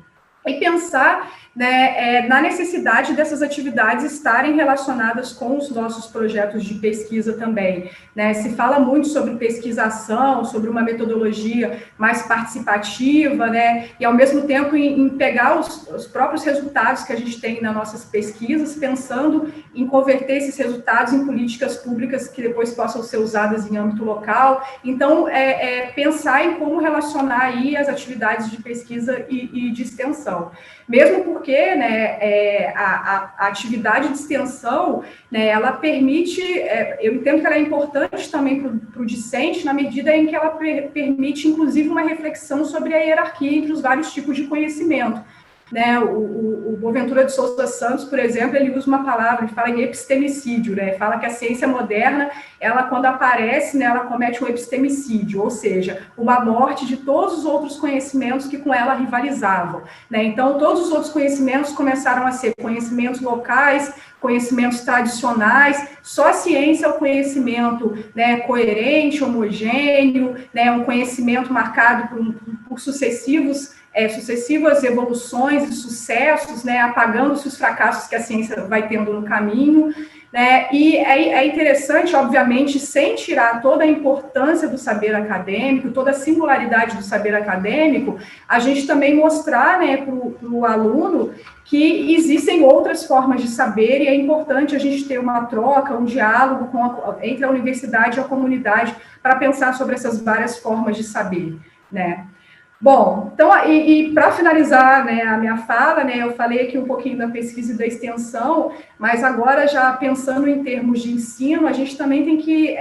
E pensar, né, na necessidade dessas atividades estarem relacionadas com os nossos projetos de pesquisa também, né? Se fala muito sobre pesquisação, sobre uma metodologia mais participativa, né? E, ao mesmo tempo, em pegar os próprios resultados que a gente tem nas nossas pesquisas, pensando em converter esses resultados em políticas públicas que depois possam ser usadas em âmbito local. Então, pensar em como relacionar aí as atividades de pesquisa e de extensão. Mesmo porque, né, a atividade de extensão, né, ela permite, eu entendo que ela é importante também para o discente, na medida em que ela permite, inclusive, uma reflexão sobre a hierarquia entre os vários tipos de conhecimento. Né, o Boaventura de Souza Santos, por exemplo, ele usa uma palavra, ele fala em epistemicídio, né, fala que a ciência moderna, ela quando aparece, né, ela comete um epistemicídio, ou seja, uma morte de todos os outros conhecimentos que com ela rivalizavam, né, então todos os outros conhecimentos começaram a ser conhecimentos locais, conhecimentos tradicionais, só a ciência é o conhecimento, né, coerente, homogêneo, né, um conhecimento marcado por sucessivas evoluções e sucessos, né, apagando-se os fracassos que a ciência vai tendo no caminho, né, e é interessante, obviamente, sem tirar toda a importância do saber acadêmico, toda a singularidade do saber acadêmico, a gente também mostrar, né, para o aluno que existem outras formas de saber e é importante a gente ter uma troca, um diálogo entre a universidade e a comunidade para pensar sobre essas várias formas de saber, né. Bom, então, e para finalizar, né, a minha fala, né, eu falei aqui um pouquinho da pesquisa e da extensão, mas agora já pensando em termos de ensino, a gente também tem que,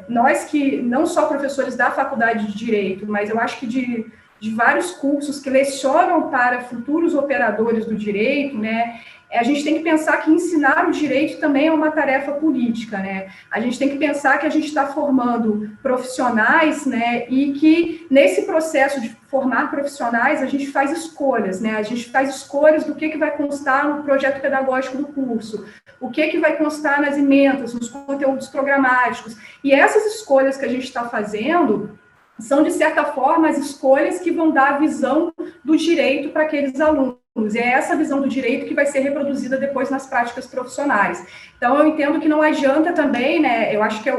nós que, não só professores da Faculdade de Direito, mas eu acho que de vários cursos que lecionam para futuros operadores do direito, né, a gente tem que pensar que ensinar o direito também é uma tarefa política, né? A gente tem que pensar que a gente está formando profissionais, né? E que nesse processo de formar profissionais, a gente faz escolhas, né? A gente faz escolhas do que vai constar no projeto pedagógico do curso, o que vai constar nas emendas, nos conteúdos programáticos. E essas escolhas que a gente está fazendo são, de certa forma, as escolhas que vão dar a visão do direito para aqueles alunos. E é essa visão do direito que vai ser reproduzida depois nas práticas profissionais. Então, eu entendo que não adianta também, né, eu acho que é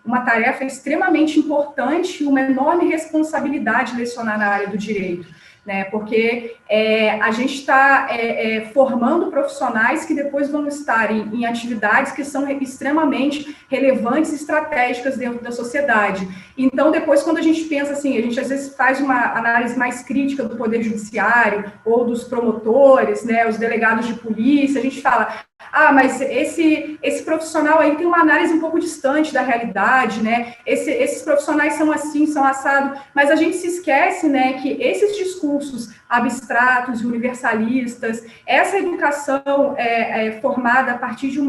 uma tarefa extremamente importante e uma enorme responsabilidade lecionar na área do direito, né, porque a gente está formando profissionais que depois vão estar em atividades que são extremamente relevantes e estratégicas dentro da sociedade. Então, depois, quando a gente pensa assim, a gente às vezes faz uma análise mais crítica do Poder Judiciário ou dos promotores, né, os delegados de polícia, a gente fala, mas esse profissional aí tem uma análise um pouco distante da realidade, né? Esses profissionais são assim, são assados, mas a gente se esquece, né, que esses discursos abstratos e universalistas, essa educação formada a partir de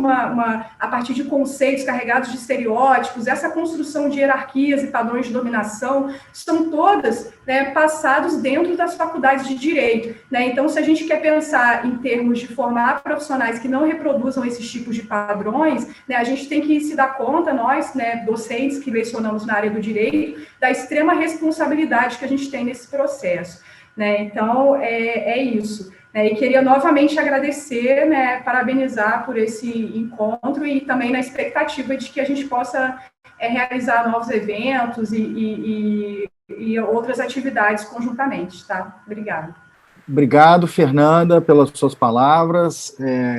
a partir de conceitos carregados de estereótipos, essa construção de hierarquias e padrões de dominação, estão todas, né, passados dentro das faculdades de direito, né? Então, se a gente quer pensar em termos de formar profissionais que não reproduzam esses tipos de padrões, né, a gente tem que se dar conta, nós, né, docentes que lecionamos na área do direito, da extrema responsabilidade que a gente tem nesse processo, né? Então, é isso. E queria novamente agradecer, né, parabenizar por esse encontro e também na expectativa de que a gente possa realizar novos eventos e outras atividades conjuntamente, tá? Obrigada. Obrigado, Fernanda, pelas suas palavras.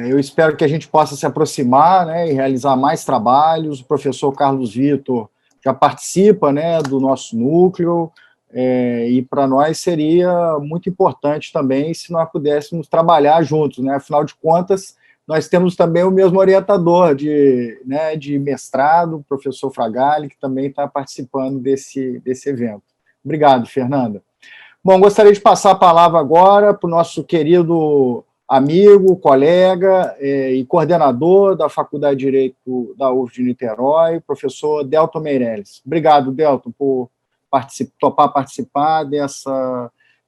Eu espero que a gente possa se aproximar, né, e realizar mais trabalhos. O professor Carlos Vitor já participa, né, do nosso núcleo, e para nós seria muito importante também se nós pudéssemos trabalhar juntos, né? Afinal de contas, nós temos também o mesmo orientador de mestrado, o professor Fragali, que também está participando desse evento. Obrigado, Fernanda. Bom, gostaria de passar a palavra agora para o nosso querido amigo, colega e coordenador da Faculdade de Direito da UF de Niterói, professor Delton Meirelles. Obrigado, Delton, por topar participar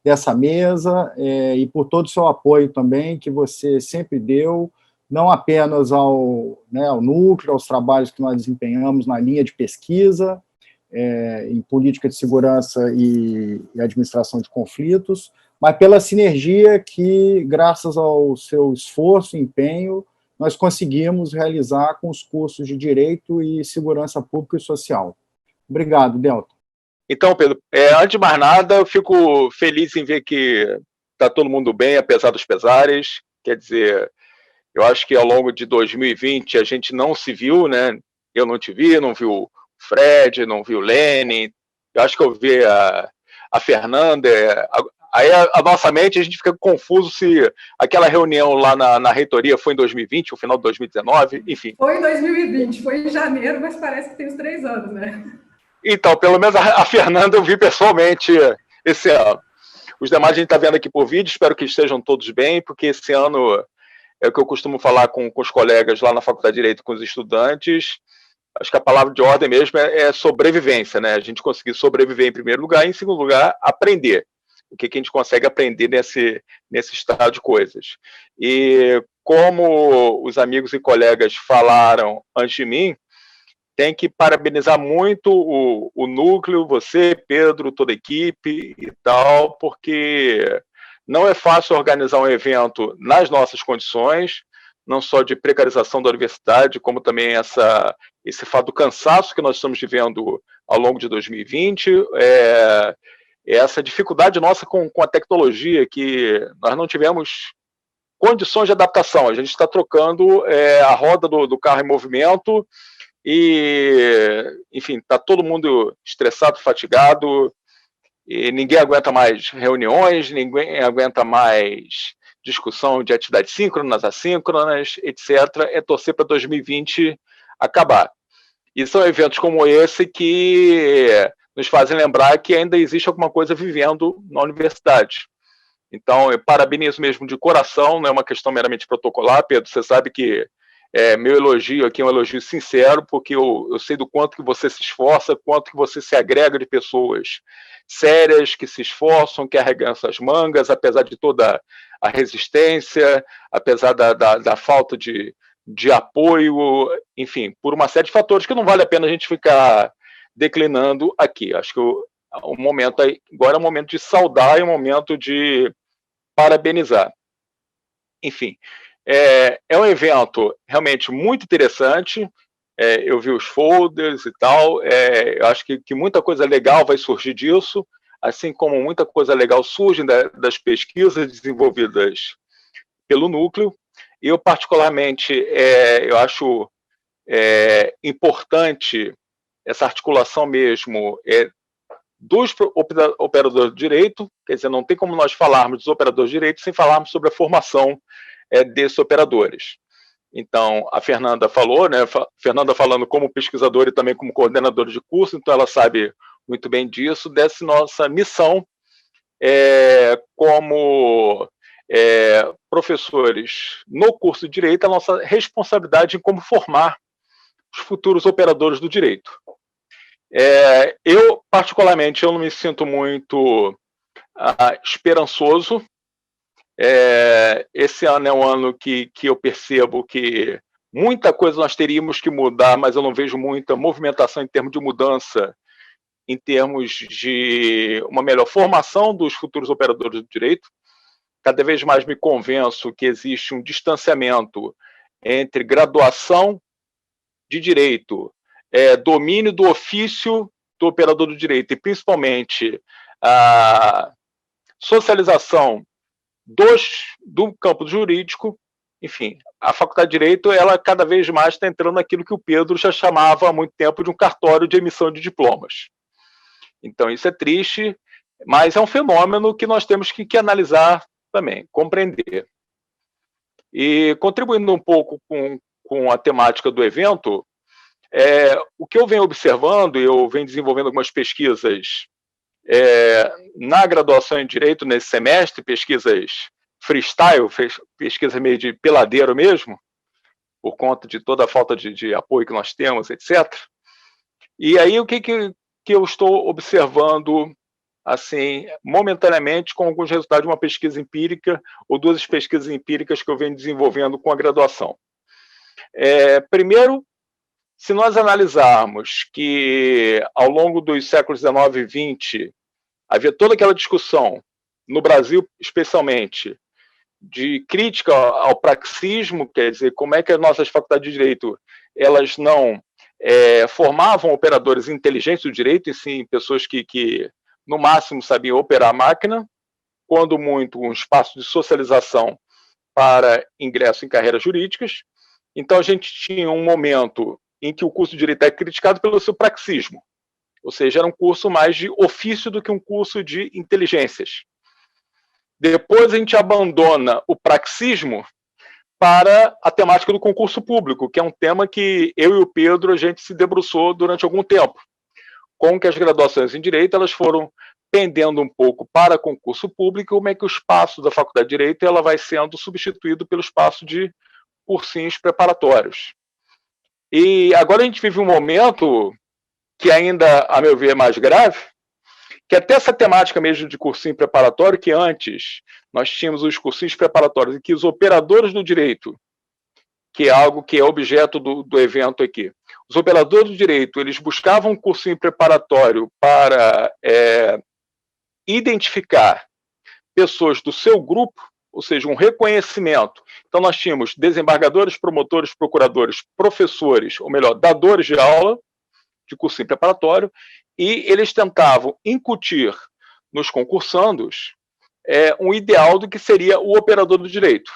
dessa mesa e por todo o seu apoio também, que você sempre deu, não apenas ao núcleo, aos trabalhos que nós desempenhamos na linha de pesquisa, em política de segurança e administração de conflitos, mas pela sinergia que, graças ao seu esforço e empenho, nós conseguimos realizar com os cursos de Direito e Segurança Pública e Social. Obrigado, Delton. Então, Pedro, antes de mais nada, eu fico feliz em ver que está todo mundo bem, apesar dos pesares. Quer dizer, eu acho que ao longo de 2020 a gente não se viu, né? Eu não te vi, não vi o Fred, não vi o Lenin. Eu acho que eu vi a Fernanda. Aí a nossa mente, a gente fica confuso se aquela reunião lá na reitoria foi em 2020, o final de 2019, enfim. Foi em 2020, foi em janeiro, mas parece que tem uns 3 anos, né? Então, pelo menos a Fernanda eu vi pessoalmente esse ano. Os demais a gente está vendo aqui por vídeo, espero que estejam todos bem, porque esse ano é o que eu costumo falar com os colegas lá na Faculdade de Direito, com os estudantes. Acho que a palavra de ordem mesmo é sobrevivência, né? A gente conseguir sobreviver em primeiro lugar e, em segundo lugar, aprender. O que a gente consegue aprender nesse estado de coisas. E como os amigos e colegas falaram antes de mim, tem que parabenizar muito o núcleo, você, Pedro, toda a equipe e tal, porque não é fácil organizar um evento nas nossas condições, não só de precarização da universidade, como também esse fato do cansaço que nós estamos vivendo ao longo de 2020, essa dificuldade nossa com a tecnologia, que nós não tivemos condições de adaptação. A gente está trocando a roda do carro em movimento e, enfim, está todo mundo estressado, fatigado, e ninguém aguenta mais reuniões, ninguém aguenta mais discussão de atividades síncronas, assíncronas, etc. É torcer para 2020 acabar. E são eventos como esse que nos fazem lembrar que ainda existe alguma coisa vivendo na universidade. Então, eu parabenizo mesmo de coração, não é uma questão meramente protocolar, Pedro, você sabe que meu elogio aqui é um elogio sincero, porque eu sei do quanto que você se esforça, quanto que você se agrega de pessoas sérias, que se esforçam, que arregaçam as mangas, apesar de toda a resistência, apesar da falta de apoio, enfim, por uma série de fatores que não vale a pena a gente ficar declinando aqui. Acho que o momento agora é um momento de saudar e um momento de parabenizar. Enfim, é um evento realmente muito interessante. Eu vi os folders e tal. Eu acho que muita coisa legal vai surgir disso, assim como muita coisa legal surge das pesquisas desenvolvidas pelo núcleo. Eu, particularmente, eu acho importante essa articulação mesmo dos operadores de direito, quer dizer, não tem como nós falarmos dos operadores de direito sem falarmos sobre a formação desses operadores. Então, a Fernanda falou, né? Fernanda falando como pesquisadora e também como coordenadora de curso, então ela sabe muito bem disso, dessa nossa missão como professores no curso de Direito, a nossa responsabilidade em como formar os futuros operadores do direito. Eu, particularmente, eu não me sinto muito esperançoso. Esse ano é um ano que eu percebo que muita coisa nós teríamos que mudar, mas eu não vejo muita movimentação em termos de mudança, em termos de uma melhor formação dos futuros operadores do direito. Cada vez mais me convenço que existe um distanciamento entre graduação de direito, domínio do ofício do operador do direito e, principalmente, a socialização do campo jurídico. Enfim, a Faculdade de Direito, ela cada vez mais está entrando naquilo que o Pedro já chamava há muito tempo de um cartório de emissão de diplomas. Então, isso é triste, mas é um fenômeno que nós temos que analisar também, compreender. E contribuindo um pouco com a temática do evento, o que eu venho observando, eu venho desenvolvendo algumas pesquisas na graduação em Direito nesse semestre, pesquisas freestyle, pesquisa meio de peladeiro mesmo, por conta de toda a falta de apoio que nós temos, etc. E aí o que eu estou observando assim, momentaneamente, com alguns resultados de uma pesquisa empírica ou 2 pesquisas empíricas que eu venho desenvolvendo com a graduação. Primeiro, se nós analisarmos que, ao longo dos séculos XIX e XX, havia toda aquela discussão, no Brasil especialmente, de crítica ao praxismo, quer dizer, como é que as nossas faculdades de direito elas não formavam operadores inteligentes do direito, e sim pessoas que no máximo sabiam operar a máquina, quando muito um espaço de socialização para ingresso em carreiras jurídicas. Então a gente tinha um momento em que o curso de direito é criticado pelo seu praxismo, ou seja, era um curso mais de ofício do que um curso de inteligências. Depois a gente abandona o praxismo para a temática do concurso público, que é um tema que eu e o Pedro a gente se debruçou durante algum tempo, com que as graduações em Direito elas foram pendendo um pouco para concurso público, como é que o espaço da Faculdade de Direito ela vai sendo substituído pelo espaço de cursinhos preparatórios. E agora a gente vive um momento que ainda, a meu ver, é mais grave, que até essa temática mesmo de cursinho preparatório, que antes nós tínhamos os cursinhos preparatórios e que os operadores do direito, que é algo que é objeto do evento aqui, os operadores do direito, eles buscavam um cursinho preparatório para identificar pessoas do seu grupo, ou seja, um reconhecimento. Então nós tínhamos desembargadores, promotores, procuradores, professores, ou melhor, dadores de aula, de cursinho preparatório, e eles tentavam incutir nos concursandos um ideal do que seria o operador do direito.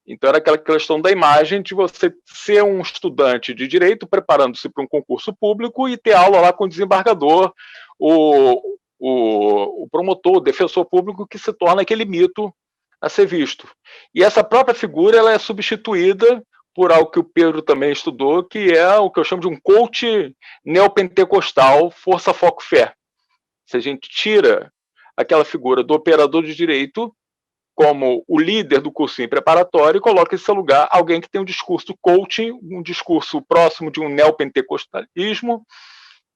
Então era aquela questão da imagem de você ser um estudante de direito preparando-se para um concurso público e ter aula lá com o desembargador, o promotor, o defensor público, que se torna aquele mito a ser visto. E essa própria figura ela é substituída por algo que o Pedro também estudou, que é o que eu chamo de um coach neopentecostal, força, foco, fé. Se a gente tira aquela figura do operador de direito como o líder do cursinho preparatório e coloca em seu lugar alguém que tem um discurso coaching, um discurso próximo de um neopentecostalismo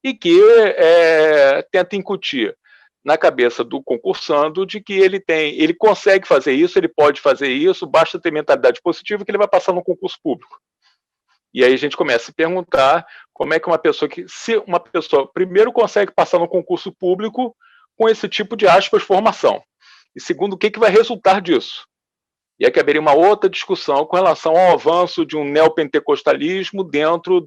e que tenta incutir na cabeça do concursando de que ele consegue fazer isso, ele pode fazer isso, basta ter mentalidade positiva que ele vai passar no concurso público. E aí a gente começa a se perguntar como é que se uma pessoa primeiro consegue passar no concurso público com esse tipo de aspas formação, e segundo, o que vai resultar disso? E aí caberia uma outra discussão com relação ao avanço de um neopentecostalismo dentro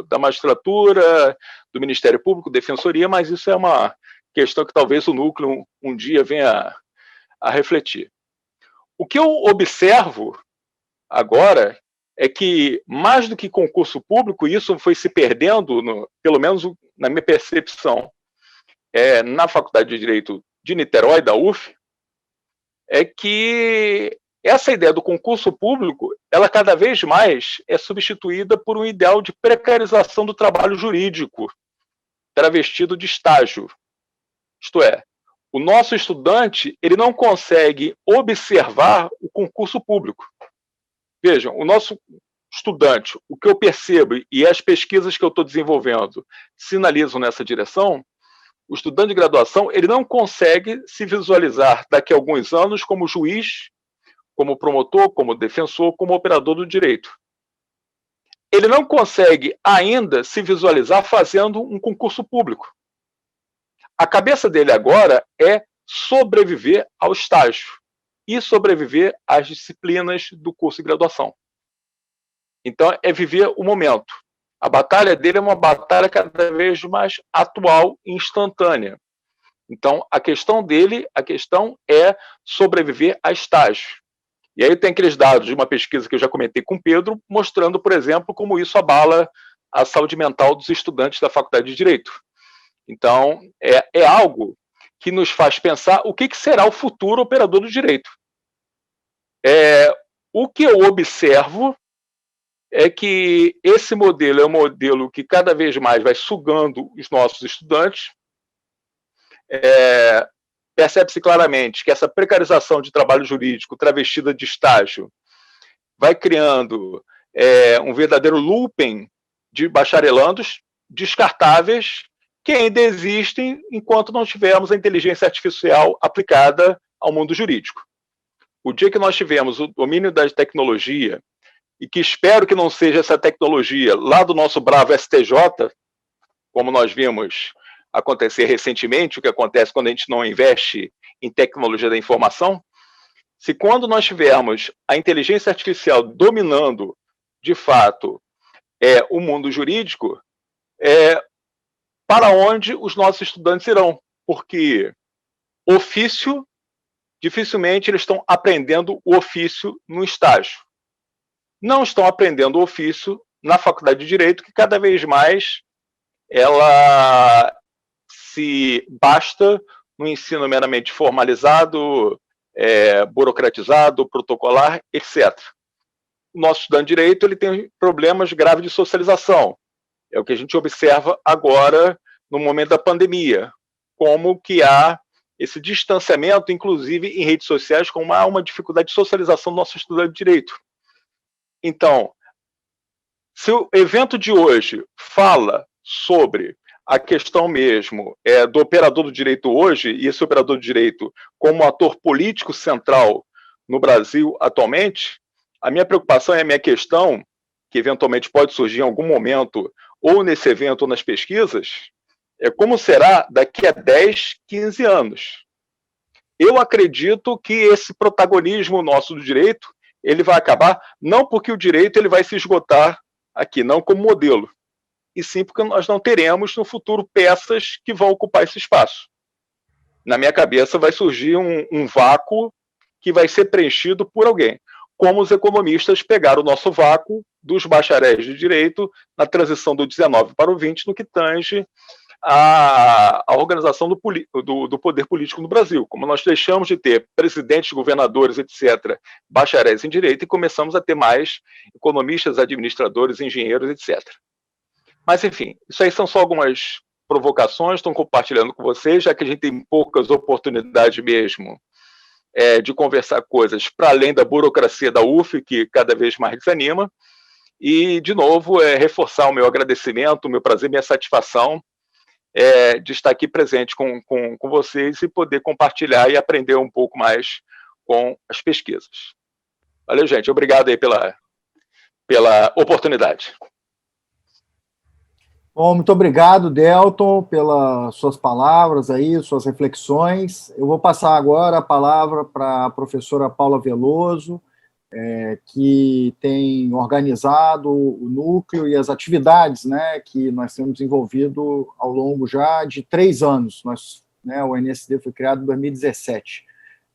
da magistratura, do Ministério Público, Defensoria, mas isso é uma questão que talvez o núcleo um dia venha a refletir. O que eu observo agora é que, mais do que concurso público, isso foi se perdendo, pelo menos na minha percepção, na Faculdade de Direito de Niterói, da UF, é que essa ideia do concurso público, ela cada vez mais é substituída por um ideal de precarização do trabalho jurídico, travestido de estágio. Isto é, o nosso estudante ele não consegue observar o concurso público. Vejam, o nosso estudante, o que eu percebo e as pesquisas que eu estou desenvolvendo sinalizam nessa direção, o estudante de graduação ele não consegue se visualizar daqui a alguns anos como juiz, como promotor, como defensor, como operador do direito. Ele não consegue ainda se visualizar fazendo um concurso público. A cabeça dele agora é sobreviver ao estágio e sobreviver às disciplinas do curso de graduação. Então, é viver o momento. A batalha dele é uma batalha cada vez mais atual e instantânea. Então, a questão é sobreviver a estágio. E aí tem aqueles dados de uma pesquisa que eu já comentei com o Pedro, mostrando, por exemplo, como isso abala a saúde mental dos estudantes da Faculdade de Direito. Então, é algo que nos faz pensar o que será o futuro operador do direito. O que eu observo é que esse modelo é um modelo que cada vez mais vai sugando os nossos estudantes. Percebe-se claramente que essa precarização de trabalho jurídico travestida de estágio vai criando um verdadeiro looping de bacharelandos descartáveis que ainda existem enquanto não tivermos a inteligência artificial aplicada ao mundo jurídico. O dia que nós tivermos o domínio da tecnologia, e que espero que não seja essa tecnologia lá do nosso bravo STJ, como nós vimos acontecer recentemente, o que acontece quando a gente não investe em tecnologia da informação, se quando nós tivermos a inteligência artificial dominando, de fato, o mundo jurídico, para onde os nossos estudantes irão? Porque ofício, dificilmente eles estão aprendendo o ofício no estágio. Não estão aprendendo o ofício na faculdade de Direito, que cada vez mais ela se basta no ensino meramente formalizado, burocratizado, protocolar, etc. O nosso estudante de Direito ele tem problemas graves de socialização. É o que a gente observa agora no momento da pandemia, como que há esse distanciamento, inclusive em redes sociais, como há uma dificuldade de socialização do nosso estudante de Direito. Então, se o evento de hoje fala sobre a questão mesmo do operador do direito hoje, e esse operador do direito como ator político central no Brasil atualmente, a minha preocupação e a minha questão, que eventualmente pode surgir em algum momento, ou nesse evento ou nas pesquisas, é como será daqui a 10, 15 anos. Eu acredito que esse protagonismo nosso do direito, ele vai acabar, não porque o direito ele vai se esgotar aqui, não como modelo, e sim porque nós não teremos no futuro peças que vão ocupar esse espaço. Na minha cabeça vai surgir um vácuo que vai ser preenchido por alguém, como os economistas pegaram o nosso vácuo dos bacharéis de direito na transição do 19 para o 20, no que tange a organização do poder político no Brasil. Como nós deixamos de ter presidentes, governadores, etc., bacharéis em direito, e começamos a ter mais economistas, administradores, engenheiros, etc. Mas, enfim, isso aí são só algumas provocações, estou compartilhando com vocês, já que a gente tem poucas oportunidades mesmo de conversar coisas para além da burocracia da UF, que cada vez mais desanima. E, de novo, reforçar o meu agradecimento, o meu prazer, minha satisfação de estar aqui presente com vocês e poder compartilhar e aprender um pouco mais com as pesquisas. Valeu, gente. Obrigado aí pela oportunidade. Bom, muito obrigado, Delton, pelas suas palavras aí, suas reflexões. Eu vou passar agora a palavra para a professora Paula Veloso, que tem organizado o núcleo e as atividades, né, que nós temos desenvolvido ao longo já de 3 anos. O NSD foi criado em 2017,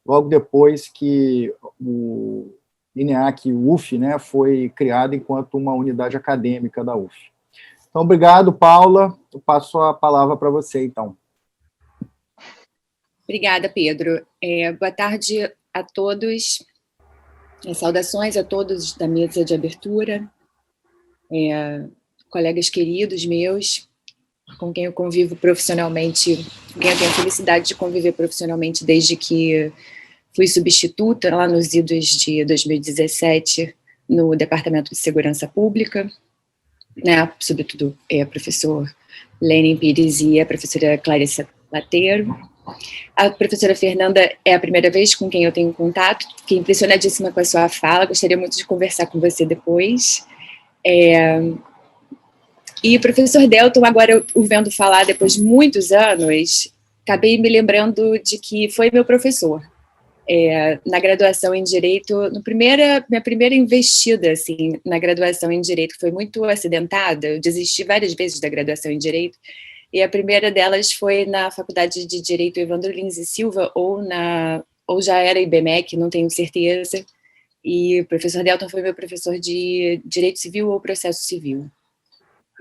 logo depois que o INEAC UF, né, foi criado enquanto uma unidade acadêmica da UF. Então, obrigado, Paula. Eu passo a palavra para você, então. Obrigada, Pedro. Boa tarde a todos. Saudações a todos da mesa de abertura, colegas queridos meus, com quem eu convivo profissionalmente, com quem eu tenho a felicidade de conviver profissionalmente desde que fui substituta lá nos idos de 2017 no Departamento de Segurança Pública, né, sobretudo a professor Lênin Pires e a professora Clarissa Lateiro. A professora Fernanda é a primeira vez com quem eu tenho contato, fiquei impressionadíssima com a sua fala, gostaria muito de conversar com você depois. E o professor Delton, agora o vendo falar depois de muitos anos, acabei me lembrando de que foi meu professor. Na graduação em Direito, minha primeira investida assim, na graduação em Direito foi muito acidentada, eu desisti várias vezes da graduação em Direito, e a primeira delas foi na Faculdade de Direito Evandro Lins e Silva, ou já era IBMEC, não tenho certeza, e o professor Delton foi meu professor de Direito Civil ou Processo Civil.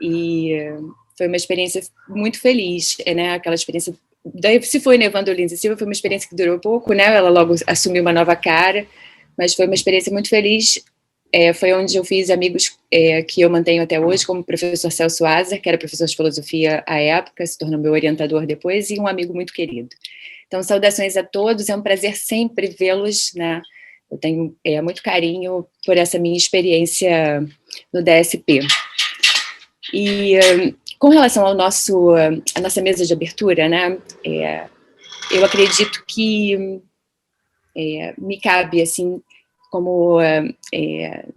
E foi uma experiência muito feliz, né, aquela experiência. Daí, se foi no Evandro Lins e Silva, foi uma experiência que durou pouco, né, ela logo assumiu uma nova cara, mas foi uma experiência muito feliz. Foi onde eu fiz amigos que eu mantenho até hoje, como o professor Celso Azer, que era professor de filosofia à época, se tornou meu orientador depois, e um amigo muito querido. Então, saudações a todos, é um prazer sempre vê-los, né? Eu tenho muito carinho por essa minha experiência no DSP. E com relação à nossa mesa de abertura, né, eu acredito que me cabe, assim, como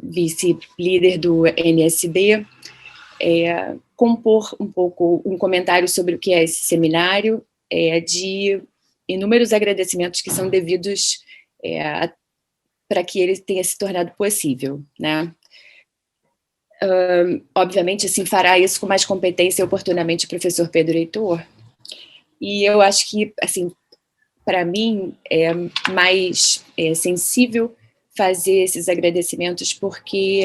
vice-líder do NSD, compor um pouco um comentário sobre o que é esse seminário, de inúmeros agradecimentos que são devidos para que ele tenha se tornado possível, né? Obviamente, assim, fará isso com mais competência e oportunamente o professor Pedro Heitor. E eu acho que, assim, para mim, é mais sensível fazer esses agradecimentos porque,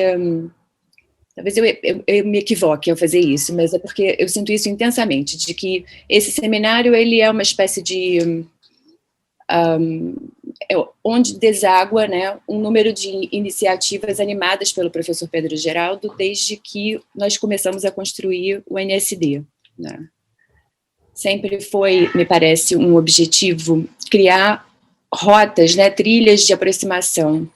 talvez eu me equivoque ao fazer isso, mas é porque eu sinto isso intensamente, de que esse seminário, ele é uma espécie de onde deságua, né, um número de iniciativas animadas pelo professor Pedro Geraldo desde que nós começamos a construir o NSD, né. Sempre foi, me parece, um objetivo criar rotas, né, trilhas de aproximação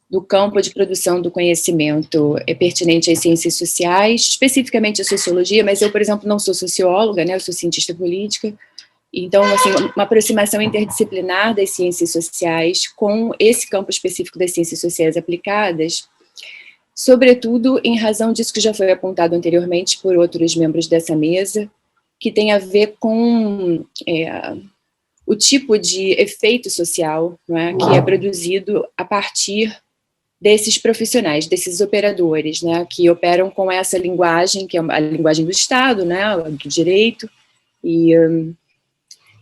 do campo de produção do conhecimento pertinente às ciências sociais, especificamente a sociologia, mas eu, por exemplo, não sou socióloga, né, eu sou cientista política. Então, assim, uma aproximação interdisciplinar das ciências sociais com esse campo específico das ciências sociais aplicadas, sobretudo em razão disso que já foi apontado anteriormente por outros membros dessa mesa, que tem a ver com o tipo de efeito social, não é, que é produzido a partir desses profissionais, desses operadores, né, que operam com essa linguagem, que é a linguagem do Estado, né, do direito,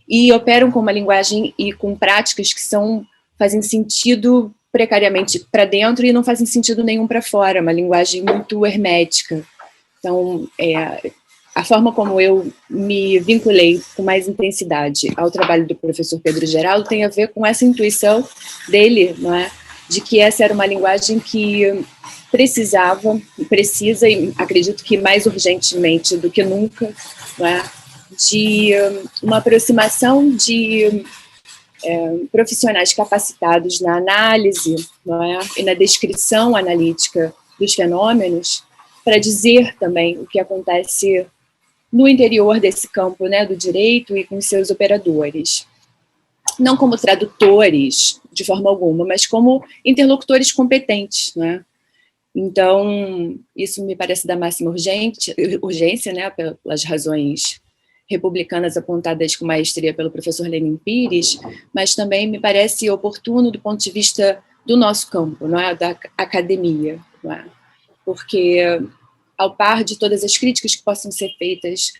e operam com uma linguagem e com práticas que fazem sentido precariamente para dentro e não fazem sentido nenhum para fora, uma linguagem muito hermética. Então, a forma como eu me vinculei com mais intensidade ao trabalho do professor Pedro Geraldo tem a ver com essa intuição dele, não é, de que essa era uma linguagem que precisava, precisa, e acredito que mais urgentemente do que nunca, não é, de uma aproximação de profissionais capacitados na análise, não é, e na descrição analítica dos fenômenos, para dizer também o que acontece no interior desse campo, né, do direito e com seus operadores. Não como tradutores, de forma alguma, mas como interlocutores competentes, né? Então, isso me parece da máxima urgência, né, pelas razões republicanas apontadas com maestria pelo professor Lenin Pires, mas também me parece oportuno do ponto de vista do nosso campo, não é, da academia, não é? Porque, ao par de todas as críticas que possam ser feitas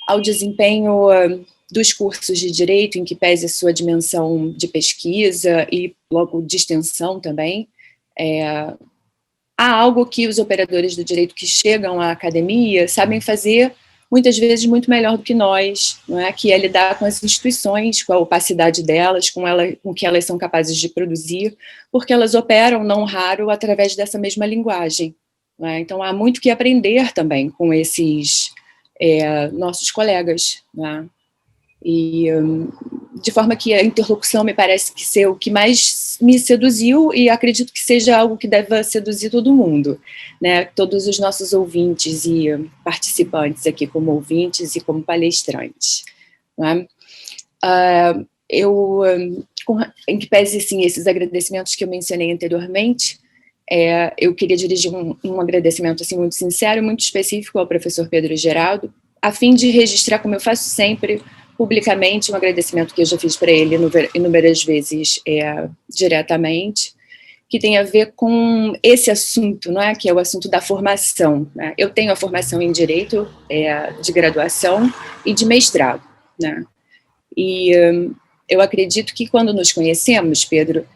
ao desempenho dos cursos de direito, em que pese a sua dimensão de pesquisa e logo de extensão também, há algo que os operadores do direito que chegam à academia sabem fazer muitas vezes muito melhor do que nós, não é? Que é lidar com as instituições, com a opacidade delas, com o que elas são capazes de produzir, porque elas operam, não raro, através dessa mesma linguagem. Não é? Então, há muito que aprender também com esses nossos colegas. Não é? E, de forma que a interlocução me parece que ser o que mais me seduziu, e acredito que seja algo que deva seduzir todo mundo, né? Todos os nossos ouvintes e participantes aqui, como ouvintes e como palestrantes. Não é? Em que pese, assim, esses agradecimentos que eu mencionei anteriormente, eu queria dirigir um agradecimento assim, muito sincero, muito específico ao professor Pedro Geraldo, a fim de registrar, como eu faço sempre, publicamente, um agradecimento que eu já fiz para ele inúmeras vezes diretamente, que tem a ver com esse assunto, não é? Que é o assunto da formação. Né? Eu tenho a formação em Direito de graduação e de mestrado. Né? E eu acredito que quando nos conhecemos, Pedro,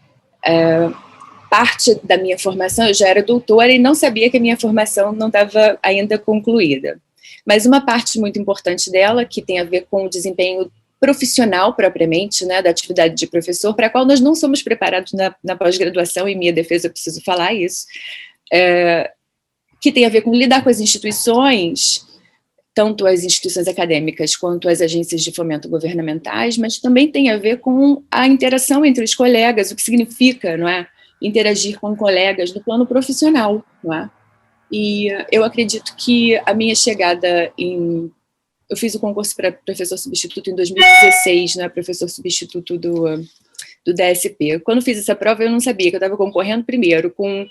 parte da minha formação, eu já era doutora e não sabia que a minha formação não estava ainda concluída. Mas uma parte muito importante dela, que tem a ver com o desempenho profissional propriamente, né, da atividade de professor, para a qual nós não somos preparados na pós-graduação, em minha defesa eu preciso falar isso, que tem a ver com lidar com as instituições, tanto as instituições acadêmicas quanto as agências de fomento governamentais, mas também tem a ver com a interação entre os colegas, o que significa, não é, interagir com colegas no plano profissional, não é? E eu acredito que a minha chegada eu fiz o concurso para professor substituto em 2016, né, professor substituto do DSP. Quando fiz essa prova, eu não sabia que eu estava concorrendo primeiro com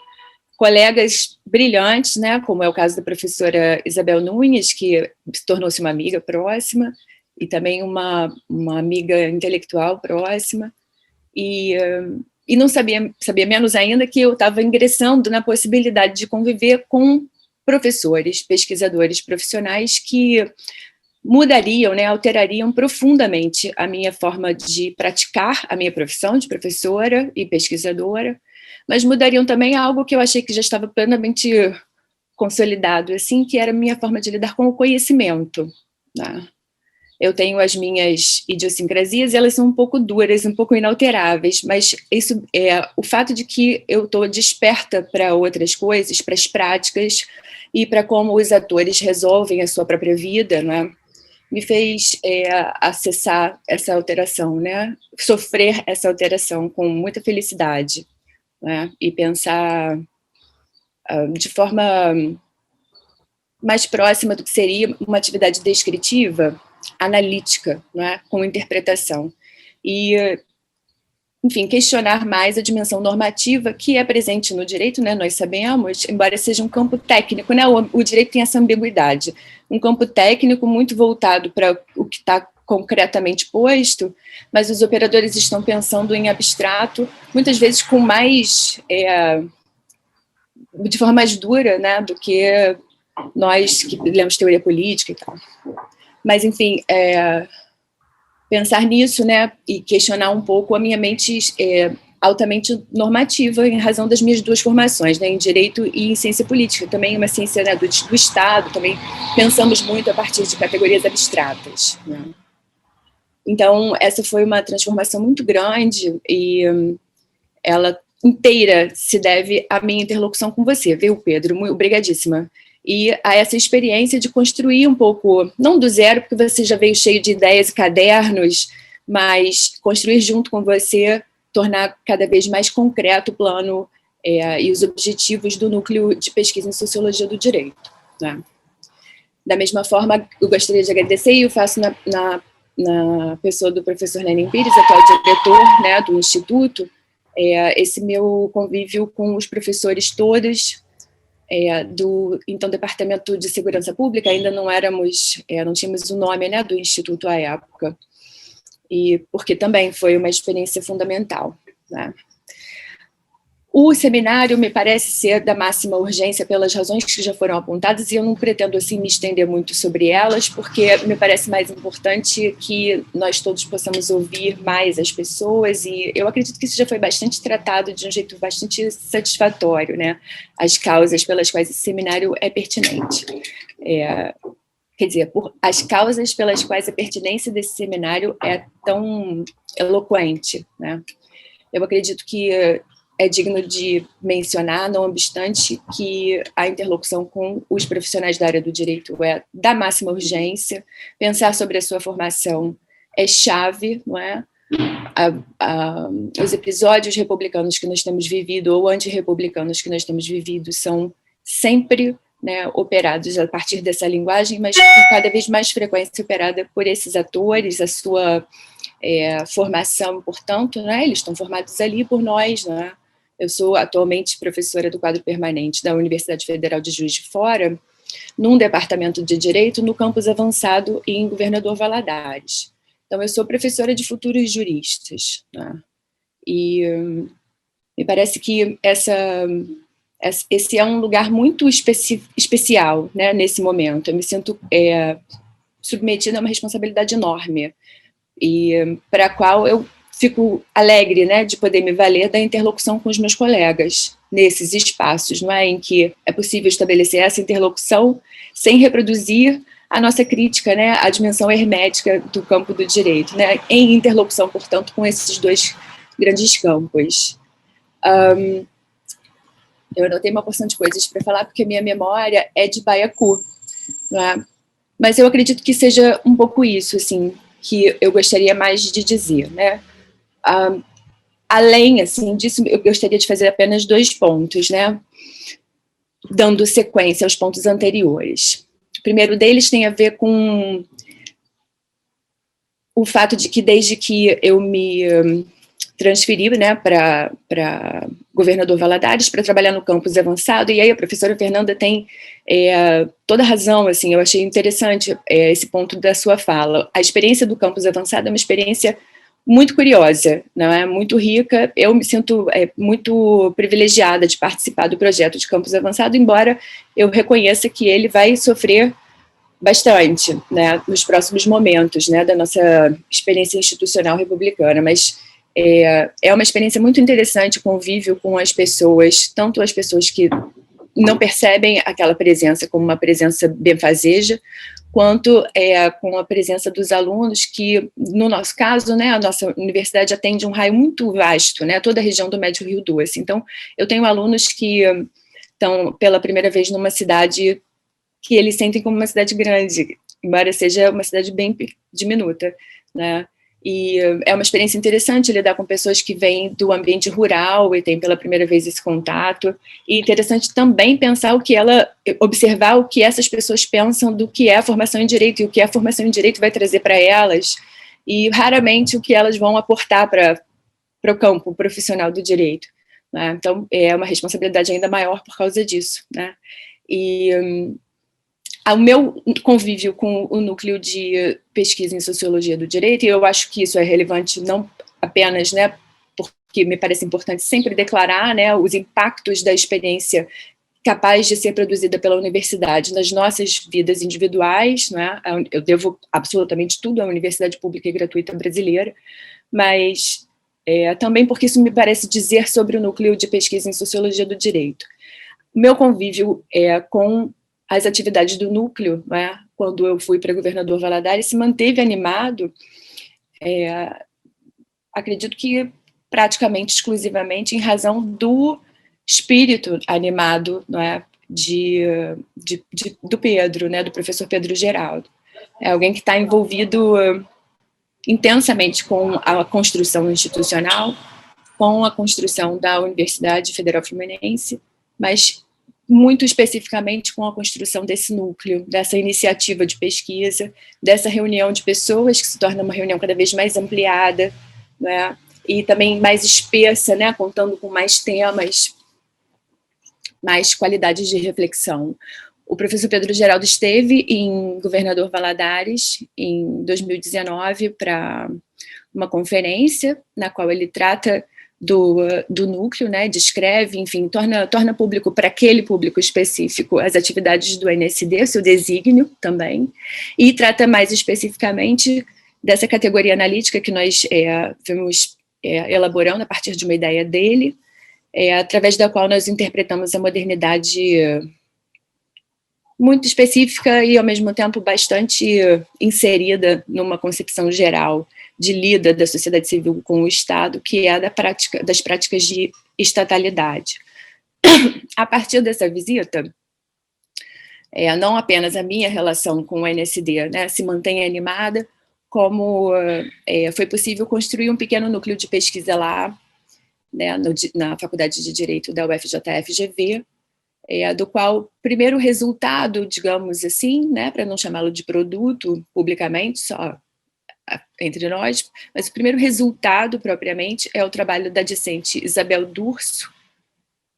colegas brilhantes, né, como é o caso da professora Isabel Nunes, que tornou-se uma amiga próxima, e também uma amiga intelectual próxima, e não sabia menos ainda que eu estava ingressando na possibilidade de conviver com professores, pesquisadores profissionais que mudariam, né, alterariam profundamente a minha forma de praticar a minha profissão de professora e pesquisadora, mas mudariam também algo que eu achei que já estava plenamente consolidado, assim, que era a minha forma de lidar com o conhecimento, né? Eu tenho as minhas idiosincrasias, e elas são um pouco duras, um pouco inalteráveis, mas isso é o fato de que eu estou desperta para outras coisas, para as práticas e para como os atores resolvem a sua própria vida, né? Me fez acessar essa alteração, né? Sofrer essa alteração com muita felicidade, né? E pensar de forma mais próxima do que seria uma atividade descritiva, analítica, né? Com interpretação. E, enfim, questionar mais a dimensão normativa que é presente no direito, né? Nós sabemos, embora seja um campo técnico, né? O direito tem essa ambiguidade. Um campo técnico muito voltado para o que está concretamente posto, mas os operadores estão pensando em abstrato, muitas vezes com mais, de forma mais dura, né, do que nós que lemos teoria política e tal. Mas, enfim, pensar nisso, né, e questionar um pouco a minha mente altamente normativa em razão das minhas duas formações, né, em Direito e em Ciência Política, também uma ciência, né, do Estado, também pensamos muito a partir de categorias abstratas, né. Então, essa foi uma transformação muito grande e ela inteira se deve à minha interlocução com você, viu, Pedro? Muito obrigadíssima. E a essa experiência de construir um pouco, não do zero, porque você já veio cheio de ideias e cadernos, mas construir junto com você, tornar cada vez mais concreto o plano e os objetivos do núcleo de pesquisa em Sociologia do Direito, né? Da mesma forma, eu gostaria de agradecer, e eu faço na pessoa do professor Lenin Pires, atual diretor, né, do Instituto, esse meu convívio com os professores todos do então Departamento de Segurança Pública, ainda não tínhamos o nome, né, do Instituto à época, e porque também foi uma experiência fundamental, né. O seminário me parece ser da máxima urgência pelas razões que já foram apontadas, e eu não pretendo assim me estender muito sobre elas, porque me parece mais importante que nós todos possamos ouvir mais as pessoas, e eu acredito que isso já foi bastante tratado de um jeito bastante satisfatório, né? As causas pelas quais esse seminário é pertinente. Quer dizer, as causas pelas quais a pertinência desse seminário é tão eloquente, né? Eu acredito que é digno de mencionar, não obstante, que a interlocução com os profissionais da área do direito é da máxima urgência. Pensar sobre a sua formação é chave, não é? Os episódios republicanos que nós temos vivido, ou antirrepublicanos que nós temos vivido, são sempre, né, operados a partir dessa linguagem, mas com cada vez mais frequência operada por esses atores, a sua formação, portanto, né, eles estão formados ali por nós, né? Eu sou atualmente professora do quadro permanente da Universidade Federal de Juiz de Fora, num departamento de Direito, no campus avançado em Governador Valadares. Então, eu sou professora de futuros juristas, né? E me parece que esse é um lugar muito especial, né, nesse momento. Eu me sinto submetida a uma responsabilidade enorme, e para a qual eu fico alegre, né, de poder me valer da interlocução com os meus colegas nesses espaços, não é, em que é possível estabelecer essa interlocução sem reproduzir a nossa crítica, né, à dimensão hermética do campo do direito, né, em interlocução, portanto, com esses dois grandes campos. Eu anotei uma porção de coisas para falar, porque a minha memória é de Baiacu, não é? Mas eu acredito que seja um pouco isso, assim, que eu gostaria mais de dizer, né? Além, assim, disso, eu gostaria de fazer apenas 2 pontos, né? dando sequência aos pontos anteriores. O primeiro deles tem a ver com o fato de que, desde que eu me transferi, né, para Governador Valadares para trabalhar no campus avançado, e aí a professora Fernanda tem toda a razão, assim, eu achei interessante esse ponto da sua fala. A experiência do campus avançado é uma experiência muito curiosa, não é? Muito rica. Eu me sinto muito privilegiada de participar do projeto de campus avançado, embora eu reconheça que ele vai sofrer bastante, né, nos próximos momentos, né, da nossa experiência institucional republicana, mas é uma experiência muito interessante, o convívio com as pessoas, tanto as pessoas que não percebem aquela presença como uma presença benfazeja, quanto com a presença dos alunos que, no nosso caso, né, a nossa universidade atende um raio muito vasto, né, toda a região do Médio Rio Doce. Então, eu tenho alunos que estão pela primeira vez numa cidade que eles sentem como uma cidade grande, embora seja uma cidade bem diminuta, né. E é uma experiência interessante lidar com pessoas que vêm do ambiente rural e têm pela primeira vez esse contato, e interessante também observar o que essas pessoas pensam do que é a formação em Direito, e o que a formação em Direito vai trazer para elas, e raramente o que elas vão aportar para o campo profissional do Direito, né? Então, é uma responsabilidade ainda maior por causa disso, né? E o meu convívio com o núcleo de pesquisa em Sociologia do Direito, e eu acho que isso é relevante não apenas, né, porque me parece importante sempre declarar, né, os impactos da experiência capaz de ser produzida pela universidade nas nossas vidas individuais, né? Eu devo absolutamente tudo à Universidade Pública e Gratuita Brasileira, mas também porque isso me parece dizer sobre o núcleo de pesquisa em Sociologia do Direito. O meu convívio com as atividades do núcleo, né, quando eu fui para Governador Valadares, se manteve animado, acredito que praticamente exclusivamente em razão do espírito animado, não é, do Pedro, né, do professor Pedro Geraldo. É alguém que está envolvido intensamente com a construção institucional, com a construção da Universidade Federal Fluminense, mas muito especificamente com a construção desse núcleo, dessa iniciativa de pesquisa, dessa reunião de pessoas que se torna uma reunião cada vez mais ampliada, né, e também mais espessa, né, contando com mais temas, mais qualidades de reflexão. O professor Pedro Geraldo esteve em Governador Valadares em 2019 para uma conferência na qual ele trata do núcleo, né, descreve, enfim, torna público para aquele público específico as atividades do NSD, seu desígnio também, e trata mais especificamente dessa categoria analítica que nós vamos elaborando a partir de uma ideia dele, através da qual nós interpretamos a modernidade muito específica e, ao mesmo tempo, bastante inserida numa concepção geral de lida da sociedade civil com o Estado, que é das práticas de estatalidade. A partir dessa visita, não apenas a minha relação com o NSD, né, se mantém animada, como foi possível construir um pequeno núcleo de pesquisa lá, né, na Faculdade de Direito da UFJF-GV, do qual o primeiro resultado, digamos assim, né, para não chamá-lo de produto publicamente, só entre nós, mas o primeiro resultado, propriamente, é o trabalho da discente Isabel Durso,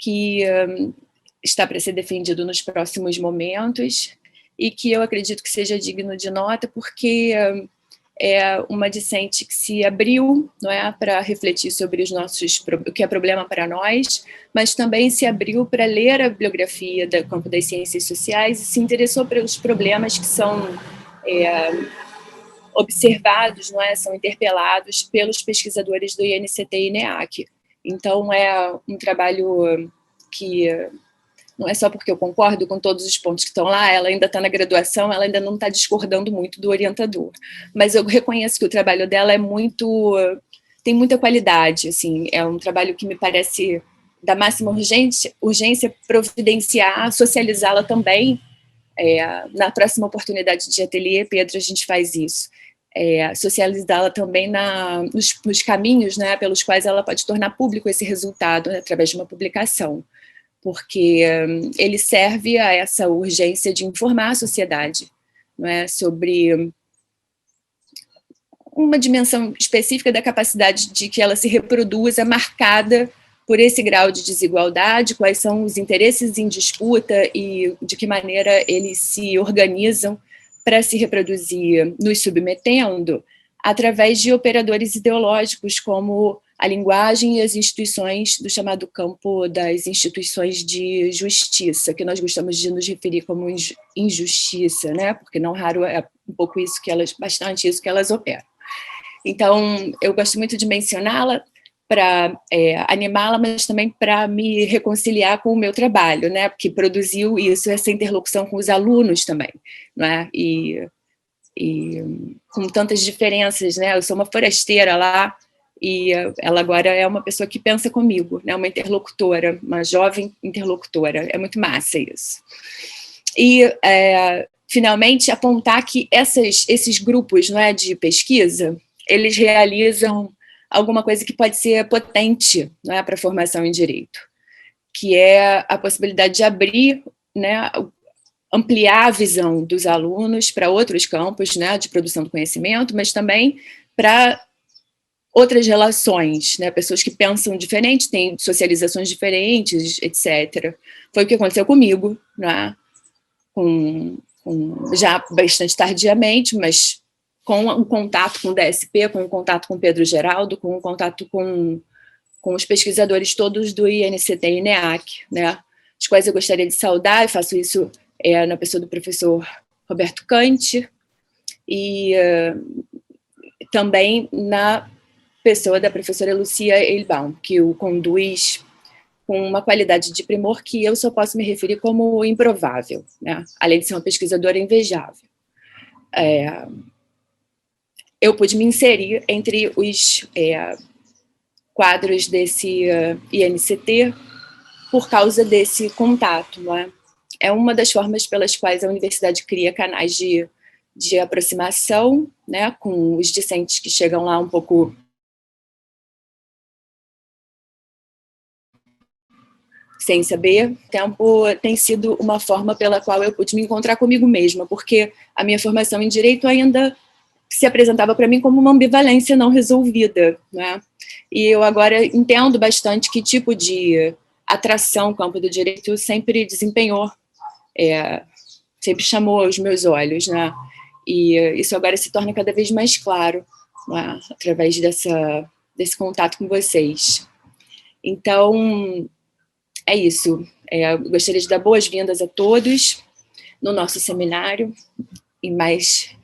que está para ser defendido nos próximos momentos, e que eu acredito que seja digno de nota, porque é uma discente que se abriu, não é, para refletir sobre o que é problema para nós, mas também se abriu para ler a bibliografia do campo das ciências sociais e se interessou pelos problemas que são observados, não é, são interpelados pelos pesquisadores do INCT e INEAC. Então, é um trabalho que não é só porque eu concordo com todos os pontos que estão lá, ela ainda está na graduação, ela ainda não está discordando muito do orientador. Mas eu reconheço que o trabalho dela tem muita qualidade, assim, é um trabalho que me parece da máxima urgência providenciar, socializá-la também. Na próxima oportunidade de ateliê, Pedro, a gente faz isso. Socializá-la também nos caminhos, né, pelos quais ela pode tornar público esse resultado, né, através de uma publicação. porque ele serve a essa urgência de informar a sociedade, não é, sobre uma dimensão específica da capacidade de que ela se reproduza, marcada por esse grau de desigualdade, quais são os interesses em disputa e de que maneira eles se organizam para se reproduzir, nos submetendo através de operadores ideológicos como a linguagem e as instituições do chamado campo das instituições de justiça, que nós gostamos de nos referir como injustiça, né? Porque não raro é um pouco isso que elas, bastante isso que elas operam. Então, eu gosto muito de mencioná-la para animá-la, mas também para me reconciliar com o meu trabalho, né? Porque produziu isso, essa interlocução com os alunos também, né? E com tantas diferenças, né? Eu sou uma forasteira lá, e ela agora é uma pessoa que pensa comigo, né? Uma interlocutora, uma jovem interlocutora. É muito massa isso. E, finalmente, apontar que esses grupos, não é, de pesquisa, eles realizam alguma coisa que pode ser potente, não é, para a formação em direito, que é a possibilidade de abrir, né, ampliar a visão dos alunos para outros campos, né, de produção do conhecimento, mas também para outras relações, né, pessoas que pensam diferente, têm socializações diferentes, etc. Foi o que aconteceu comigo, né, já bastante tardiamente, mas com o contato com o DSP, com o contato com o Pedro Geraldo, com o contato com os pesquisadores todos do INCT e INEAC, né, os quais eu gostaria de saudar, e faço isso na pessoa do professor Roberto Cante, e também na pessoa da professora Lucia Eilbaum, que o conduz com uma qualidade de primor que eu só posso me referir como improvável, né? Além de ser uma pesquisadora invejável. Eu pude me inserir entre os quadros desse INCT por causa desse contato, não é? É uma das formas pelas quais a universidade cria canais de aproximação, né, com os discentes que chegam lá um pouco sem saber. O tempo tem sido uma forma pela qual eu pude me encontrar comigo mesma, porque a minha formação em direito ainda se apresentava para mim como uma ambivalência não resolvida, né? E eu agora entendo bastante que tipo de atração o campo do direito sempre desempenhou, sempre chamou os meus olhos, né? E isso agora se torna cada vez mais claro, né, através desse contato com vocês. Então, é isso. Eu gostaria de dar boas-vindas a todos no nosso seminário, e mais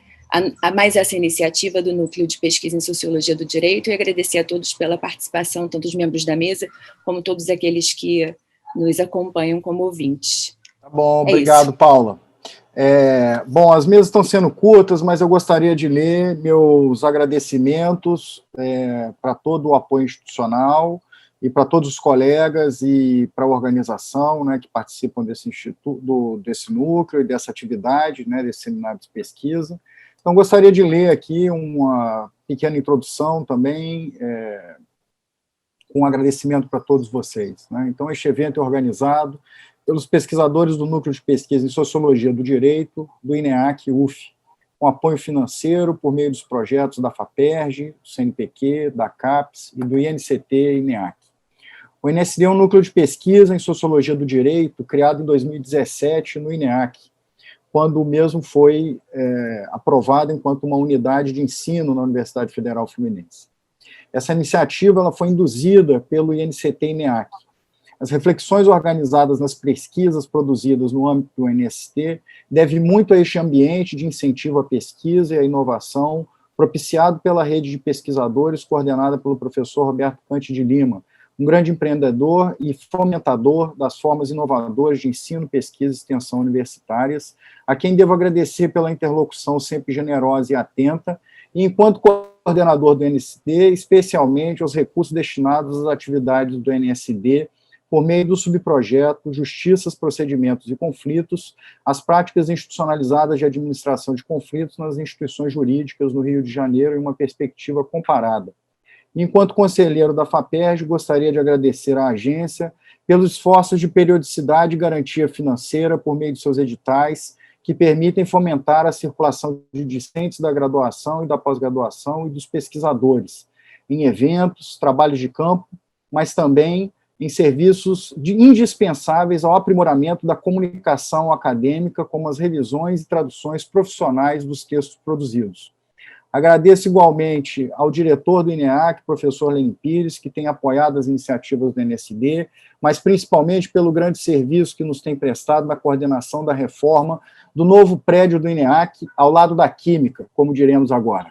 essa iniciativa do Núcleo de Pesquisa em Sociologia do Direito, e agradecer a todos pela participação, tanto os membros da mesa, como todos aqueles que nos acompanham como ouvintes. Tá bom, obrigado, isso. Paula. Bom, as mesas estão sendo curtas, mas eu gostaria de ler meus agradecimentos para todo o apoio institucional e para todos os colegas e para a organização, né, que participam desse desse núcleo e dessa atividade, né, desse seminário de pesquisa. Então, gostaria de ler aqui uma pequena introdução também, com agradecimento para todos vocês, né? Então, este evento é organizado pelos pesquisadores do Núcleo de Pesquisa em Sociologia do Direito, do INEAC e UF, com apoio financeiro por meio dos projetos da FAPERJ, do CNPq, da CAPES e do INCT e INEAC. O INSD é um núcleo de pesquisa em Sociologia do Direito, criado em 2017 no INEAC, quando o mesmo foi aprovado enquanto uma unidade de ensino na Universidade Federal Fluminense. Essa iniciativa ela foi induzida pelo INCT e INEAC. As reflexões organizadas nas pesquisas produzidas no âmbito do INST devem muito a este ambiente de incentivo à pesquisa e à inovação, propiciado pela rede de pesquisadores coordenada pelo professor Roberto Cante de Lima, um grande empreendedor e fomentador das formas inovadoras de ensino, pesquisa e extensão universitárias, a quem devo agradecer pela interlocução sempre generosa e atenta, e enquanto coordenador do INSD, especialmente aos recursos destinados às atividades do INSD, por meio do subprojeto Justiças, Procedimentos e Conflitos, as práticas institucionalizadas de administração de conflitos nas instituições jurídicas no Rio de Janeiro em uma perspectiva comparada. Enquanto conselheiro da FAPERJ, gostaria de agradecer à agência pelos esforços de periodicidade e garantia financeira por meio de seus editais, que permitem fomentar a circulação de discentes da graduação e da pós-graduação e dos pesquisadores, em eventos, trabalhos de campo, mas também em serviços indispensáveis ao aprimoramento da comunicação acadêmica, como as revisões e traduções profissionais dos textos produzidos. Agradeço igualmente ao diretor do INEAC, professor Lênin Pires, que tem apoiado as iniciativas do NSD, mas principalmente pelo grande serviço que nos tem prestado na coordenação da reforma do novo prédio do INEAC, ao lado da Química, como diremos agora.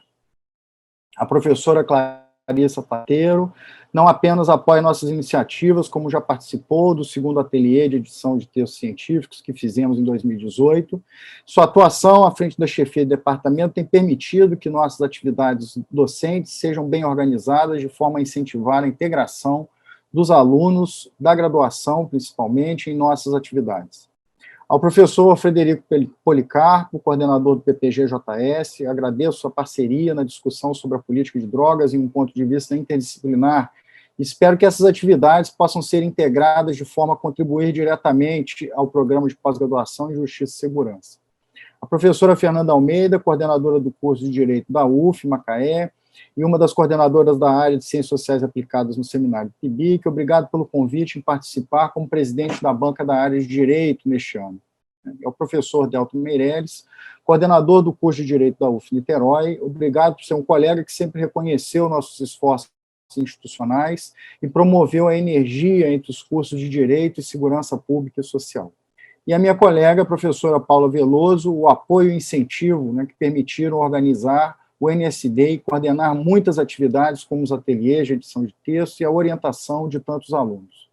A professora Clarissa Pateiro não apenas apoia nossas iniciativas, como já participou do segundo ateliê de edição de textos científicos que fizemos em 2018. Sua atuação à frente da chefia de departamento tem permitido que nossas atividades docentes sejam bem organizadas, de forma a incentivar a integração dos alunos da graduação, principalmente, em nossas atividades. Ao professor Frederico Policarpo, coordenador do PPG-JS, agradeço sua parceria na discussão sobre a política de drogas em um ponto de vista interdisciplinar. Espero que essas atividades possam ser integradas de forma a contribuir diretamente ao programa de pós-graduação em Justiça e Segurança. A professora Fernanda Almeida, coordenadora do curso de Direito da UF, Macaé, e uma das coordenadoras da área de Ciências Sociais Aplicadas no seminário do PIBIC, obrigado pelo convite em participar como presidente da banca da área de Direito neste ano. É o professor Delton Meireles, coordenador do curso de Direito da UF Niterói, obrigado por ser um colega que sempre reconheceu nossos esforços institucionais e promoveu a energia entre os cursos de Direito e Segurança Pública e Social. E a minha colega, a professora Paula Veloso, o apoio e incentivo, que permitiram organizar o NSD e coordenar muitas atividades, como os ateliês de edição de texto e a orientação de tantos alunos.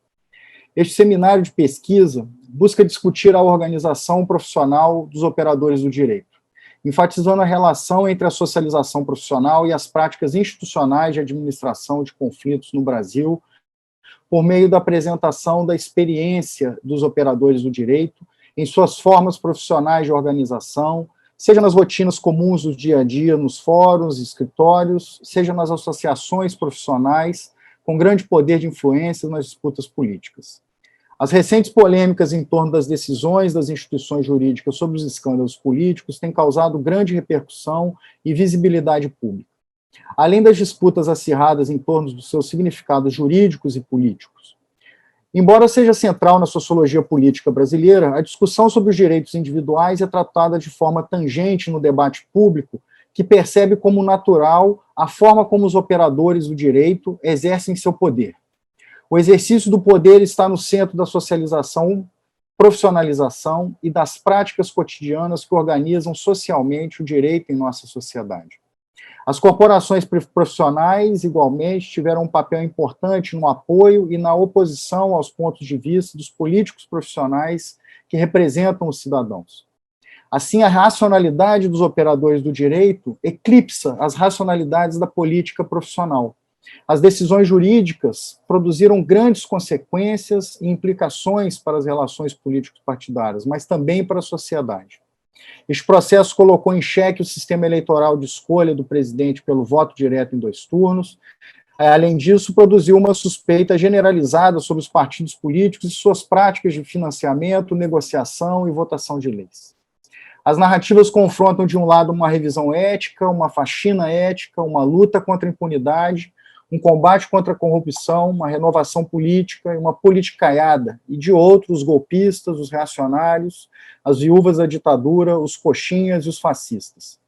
Este seminário de pesquisa busca discutir a organização profissional dos operadores do direito, enfatizando a relação entre a socialização profissional e as práticas institucionais de administração de conflitos no Brasil, por meio da apresentação da experiência dos operadores do direito em suas formas profissionais de organização, seja nas rotinas comuns do dia a dia, nos fóruns, escritórios, seja nas associações profissionais, com grande poder de influência nas disputas políticas. As recentes polêmicas em torno das decisões das instituições jurídicas sobre os escândalos políticos têm causado grande repercussão e visibilidade pública, além das disputas acirradas em torno dos seus significados jurídicos e políticos. Embora seja central na sociologia política brasileira, a discussão sobre os direitos individuais é tratada de forma tangente no debate público, que percebe como natural a forma como os operadores do direito exercem seu poder. O exercício do poder está no centro da socialização, profissionalização e das práticas cotidianas que organizam socialmente o direito em nossa sociedade. As corporações profissionais, igualmente, tiveram um papel importante no apoio e na oposição aos pontos de vista dos políticos profissionais que representam os cidadãos. Assim, a racionalidade dos operadores do direito eclipsa as racionalidades da política profissional. As decisões jurídicas produziram grandes consequências e implicações para as relações político-partidárias, mas também para a sociedade. Este processo colocou em xeque o sistema eleitoral de escolha do presidente pelo voto direto em 2 turnos. Além disso, produziu uma suspeita generalizada sobre os partidos políticos e suas práticas de financiamento, negociação e votação de leis. As narrativas confrontam, de um lado, uma revisão ética, uma faxina ética, uma luta contra a impunidade, um combate contra a corrupção, uma renovação política e uma politicaiada, e de outro, os golpistas, os reacionários, as viúvas da ditadura, os coxinhas e os fascistas.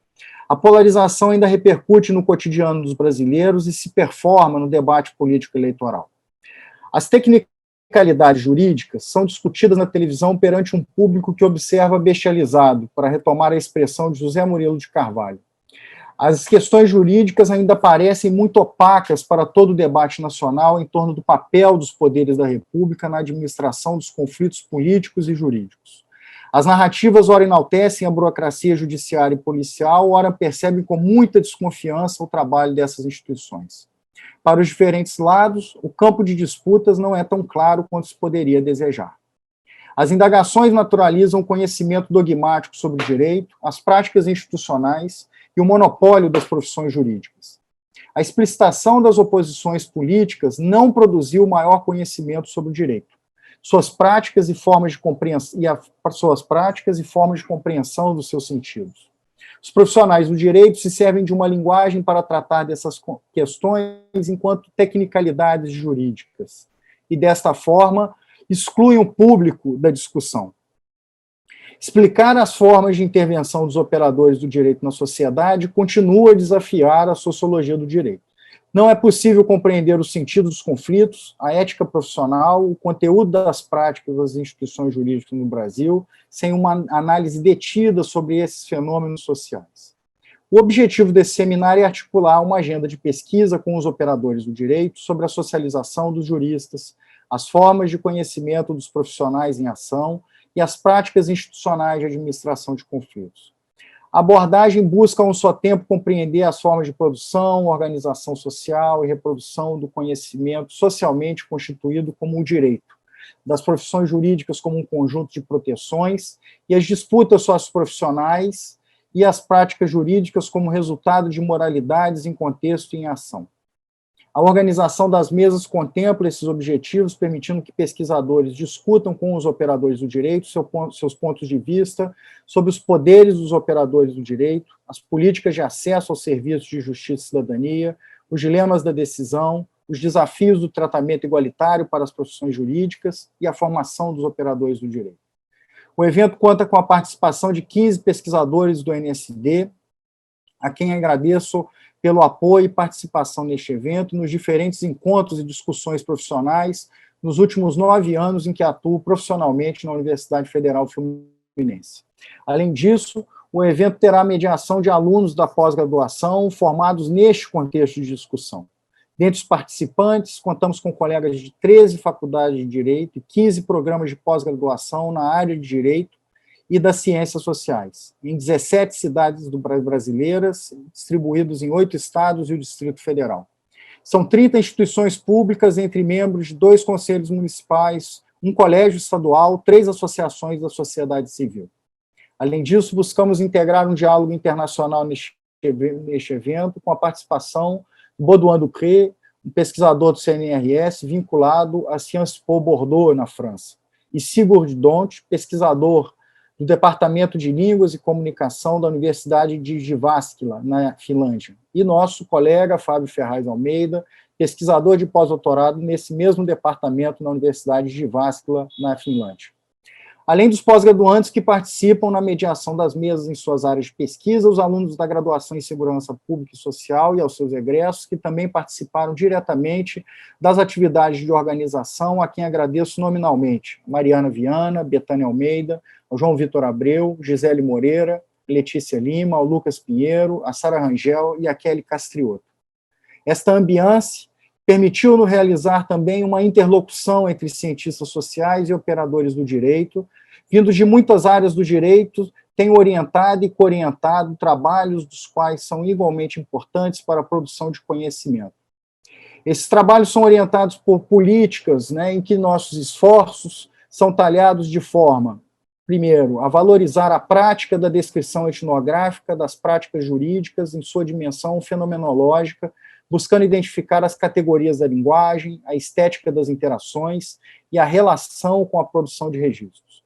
A polarização ainda repercute no cotidiano dos brasileiros e se performa no debate político eleitoral. As tecnicalidades jurídicas são discutidas na televisão perante um público que observa bestializado, para retomar a expressão de José Murilo de Carvalho. As questões jurídicas ainda parecem muito opacas para todo o debate nacional em torno do papel dos poderes da República na administração dos conflitos políticos e jurídicos. As narrativas ora enaltecem a burocracia judiciária e policial, ora percebem com muita desconfiança o trabalho dessas instituições. Para os diferentes lados, o campo de disputas não é tão claro quanto se poderia desejar. As indagações naturalizam o conhecimento dogmático sobre o direito, as práticas institucionais e o monopólio das profissões jurídicas. A explicitação das oposições políticas não produziu maior conhecimento sobre o direito. suas práticas e formas de compreensão dos seus sentidos. Os profissionais do direito se servem de uma linguagem para tratar dessas questões enquanto tecnicalidades jurídicas, e desta forma excluem o público da discussão. Explicar as formas de intervenção dos operadores do direito na sociedade continua a desafiar a sociologia do direito. Não é possível compreender o sentido dos conflitos, a ética profissional, o conteúdo das práticas das instituições jurídicas no Brasil, sem uma análise detida sobre esses fenômenos sociais. O objetivo desse seminário é articular uma agenda de pesquisa com os operadores do direito sobre a socialização dos juristas, as formas de conhecimento dos profissionais em ação e as práticas institucionais de administração de conflitos. A abordagem busca, a um só tempo, compreender as formas de produção, organização social e reprodução do conhecimento socialmente constituído como um direito, das profissões jurídicas como um conjunto de proteções e as disputas socioprofissionais e as práticas jurídicas como resultado de moralidades em contexto e em ação. A organização das mesas contempla esses objetivos, permitindo que pesquisadores discutam com os operadores do direito seus pontos de vista sobre os poderes dos operadores do direito, as políticas de acesso aos serviços de justiça e cidadania, os dilemas da decisão, os desafios do tratamento igualitário para as profissões jurídicas e a formação dos operadores do direito. O evento conta com a participação de 15 pesquisadores do NSD, a quem agradeço pelo apoio e participação neste evento, nos diferentes encontros e discussões profissionais, nos últimos 9 anos em que atuo profissionalmente na Universidade Federal Fluminense. Além disso, o evento terá a mediação de alunos da pós-graduação formados neste contexto de discussão. Dentre os participantes, contamos com colegas de 13 faculdades de Direito e 15 programas de pós-graduação na área de Direito e das Ciências Sociais, em 17 cidades brasileiras, distribuídos em 8 estados e o Distrito Federal. São 30 instituições públicas, entre membros de 2 conselhos municipais, um colégio estadual, 3 associações da sociedade civil. Além disso, buscamos integrar um diálogo internacional neste evento, com a participação de Baudouin Ducré, um pesquisador do CNRS vinculado à Sciences Po Bordeaux, na França, e Sigurd Dondt, pesquisador do Departamento de Línguas e Comunicação da Universidade de Jyväskylä, na Finlândia, e nosso colega Fábio Ferraz Almeida, pesquisador de pós-doutorado nesse mesmo departamento na Universidade de Jyväskylä, na Finlândia. Além dos pós-graduantes que participam na mediação das mesas em suas áreas de pesquisa, os alunos da graduação em Segurança Pública e Social e aos seus egressos, que também participaram diretamente das atividades de organização, a quem agradeço nominalmente: Mariana Viana, Betânia Almeida, ao João Vitor Abreu, Gisele Moreira, Letícia Lima, ao Lucas Pinheiro, a Sara Rangel e a Kelly Castriotto. Esta ambiance permitiu-nos realizar também uma interlocução entre cientistas sociais e operadores do direito, vindos de muitas áreas do direito, têm orientado e coorientado trabalhos dos quais são igualmente importantes para a produção de conhecimento. Esses trabalhos são orientados por políticas, em que nossos esforços são talhados de forma, primeiro, a valorizar a prática da descrição etnográfica das práticas jurídicas em sua dimensão fenomenológica, buscando identificar as categorias da linguagem, a estética das interações e a relação com a produção de registros.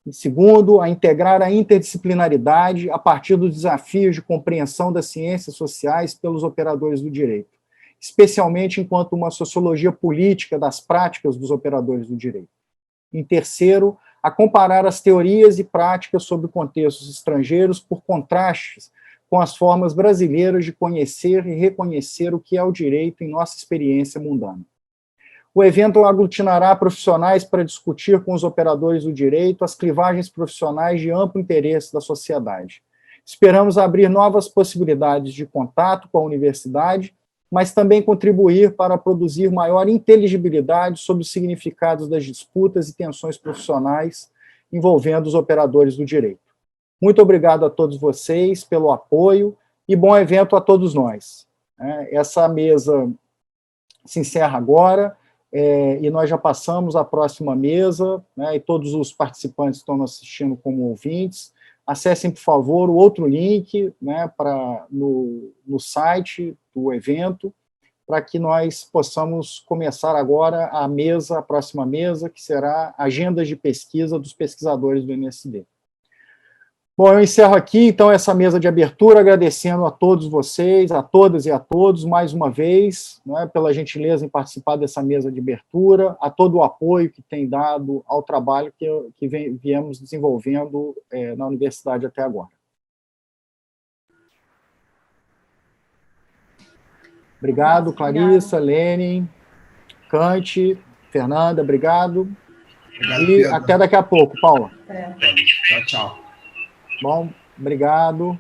E segundo, a integrar a interdisciplinaridade a partir dos desafios de compreensão das ciências sociais pelos operadores do direito, especialmente enquanto uma sociologia política das práticas dos operadores do direito. Em terceiro, a comparar as teorias e práticas sobre contextos estrangeiros por contrastes com as formas brasileiras de conhecer e reconhecer o que é o direito em nossa experiência mundana. O evento aglutinará profissionais para discutir com os operadores do direito as clivagens profissionais de amplo interesse da sociedade. Esperamos abrir novas possibilidades de contato com a universidade, mas também contribuir para produzir maior inteligibilidade sobre os significados das disputas e tensões profissionais envolvendo os operadores do direito. Muito obrigado a todos vocês pelo apoio e bom evento a todos nós. Essa mesa se encerra agora e nós já passamos à próxima mesa, e todos os participantes estão nos assistindo como ouvintes. Acessem, por favor, o outro link no site do evento para que nós possamos começar agora a próxima mesa, que será agendas de pesquisa dos pesquisadores do MSD. Bom, eu encerro aqui, então, essa mesa de abertura, agradecendo a todos vocês, a todas e a todos, mais uma vez, né, pela gentileza em participar dessa mesa de abertura, a todo o apoio que tem dado ao trabalho que viemos desenvolvendo na universidade até agora. Obrigado, Clarissa, Lênin, Kant, Fernanda, obrigado. Obrigado, E Pedro. até daqui a pouco, Paula. Tchau, tchau. Bom, obrigado.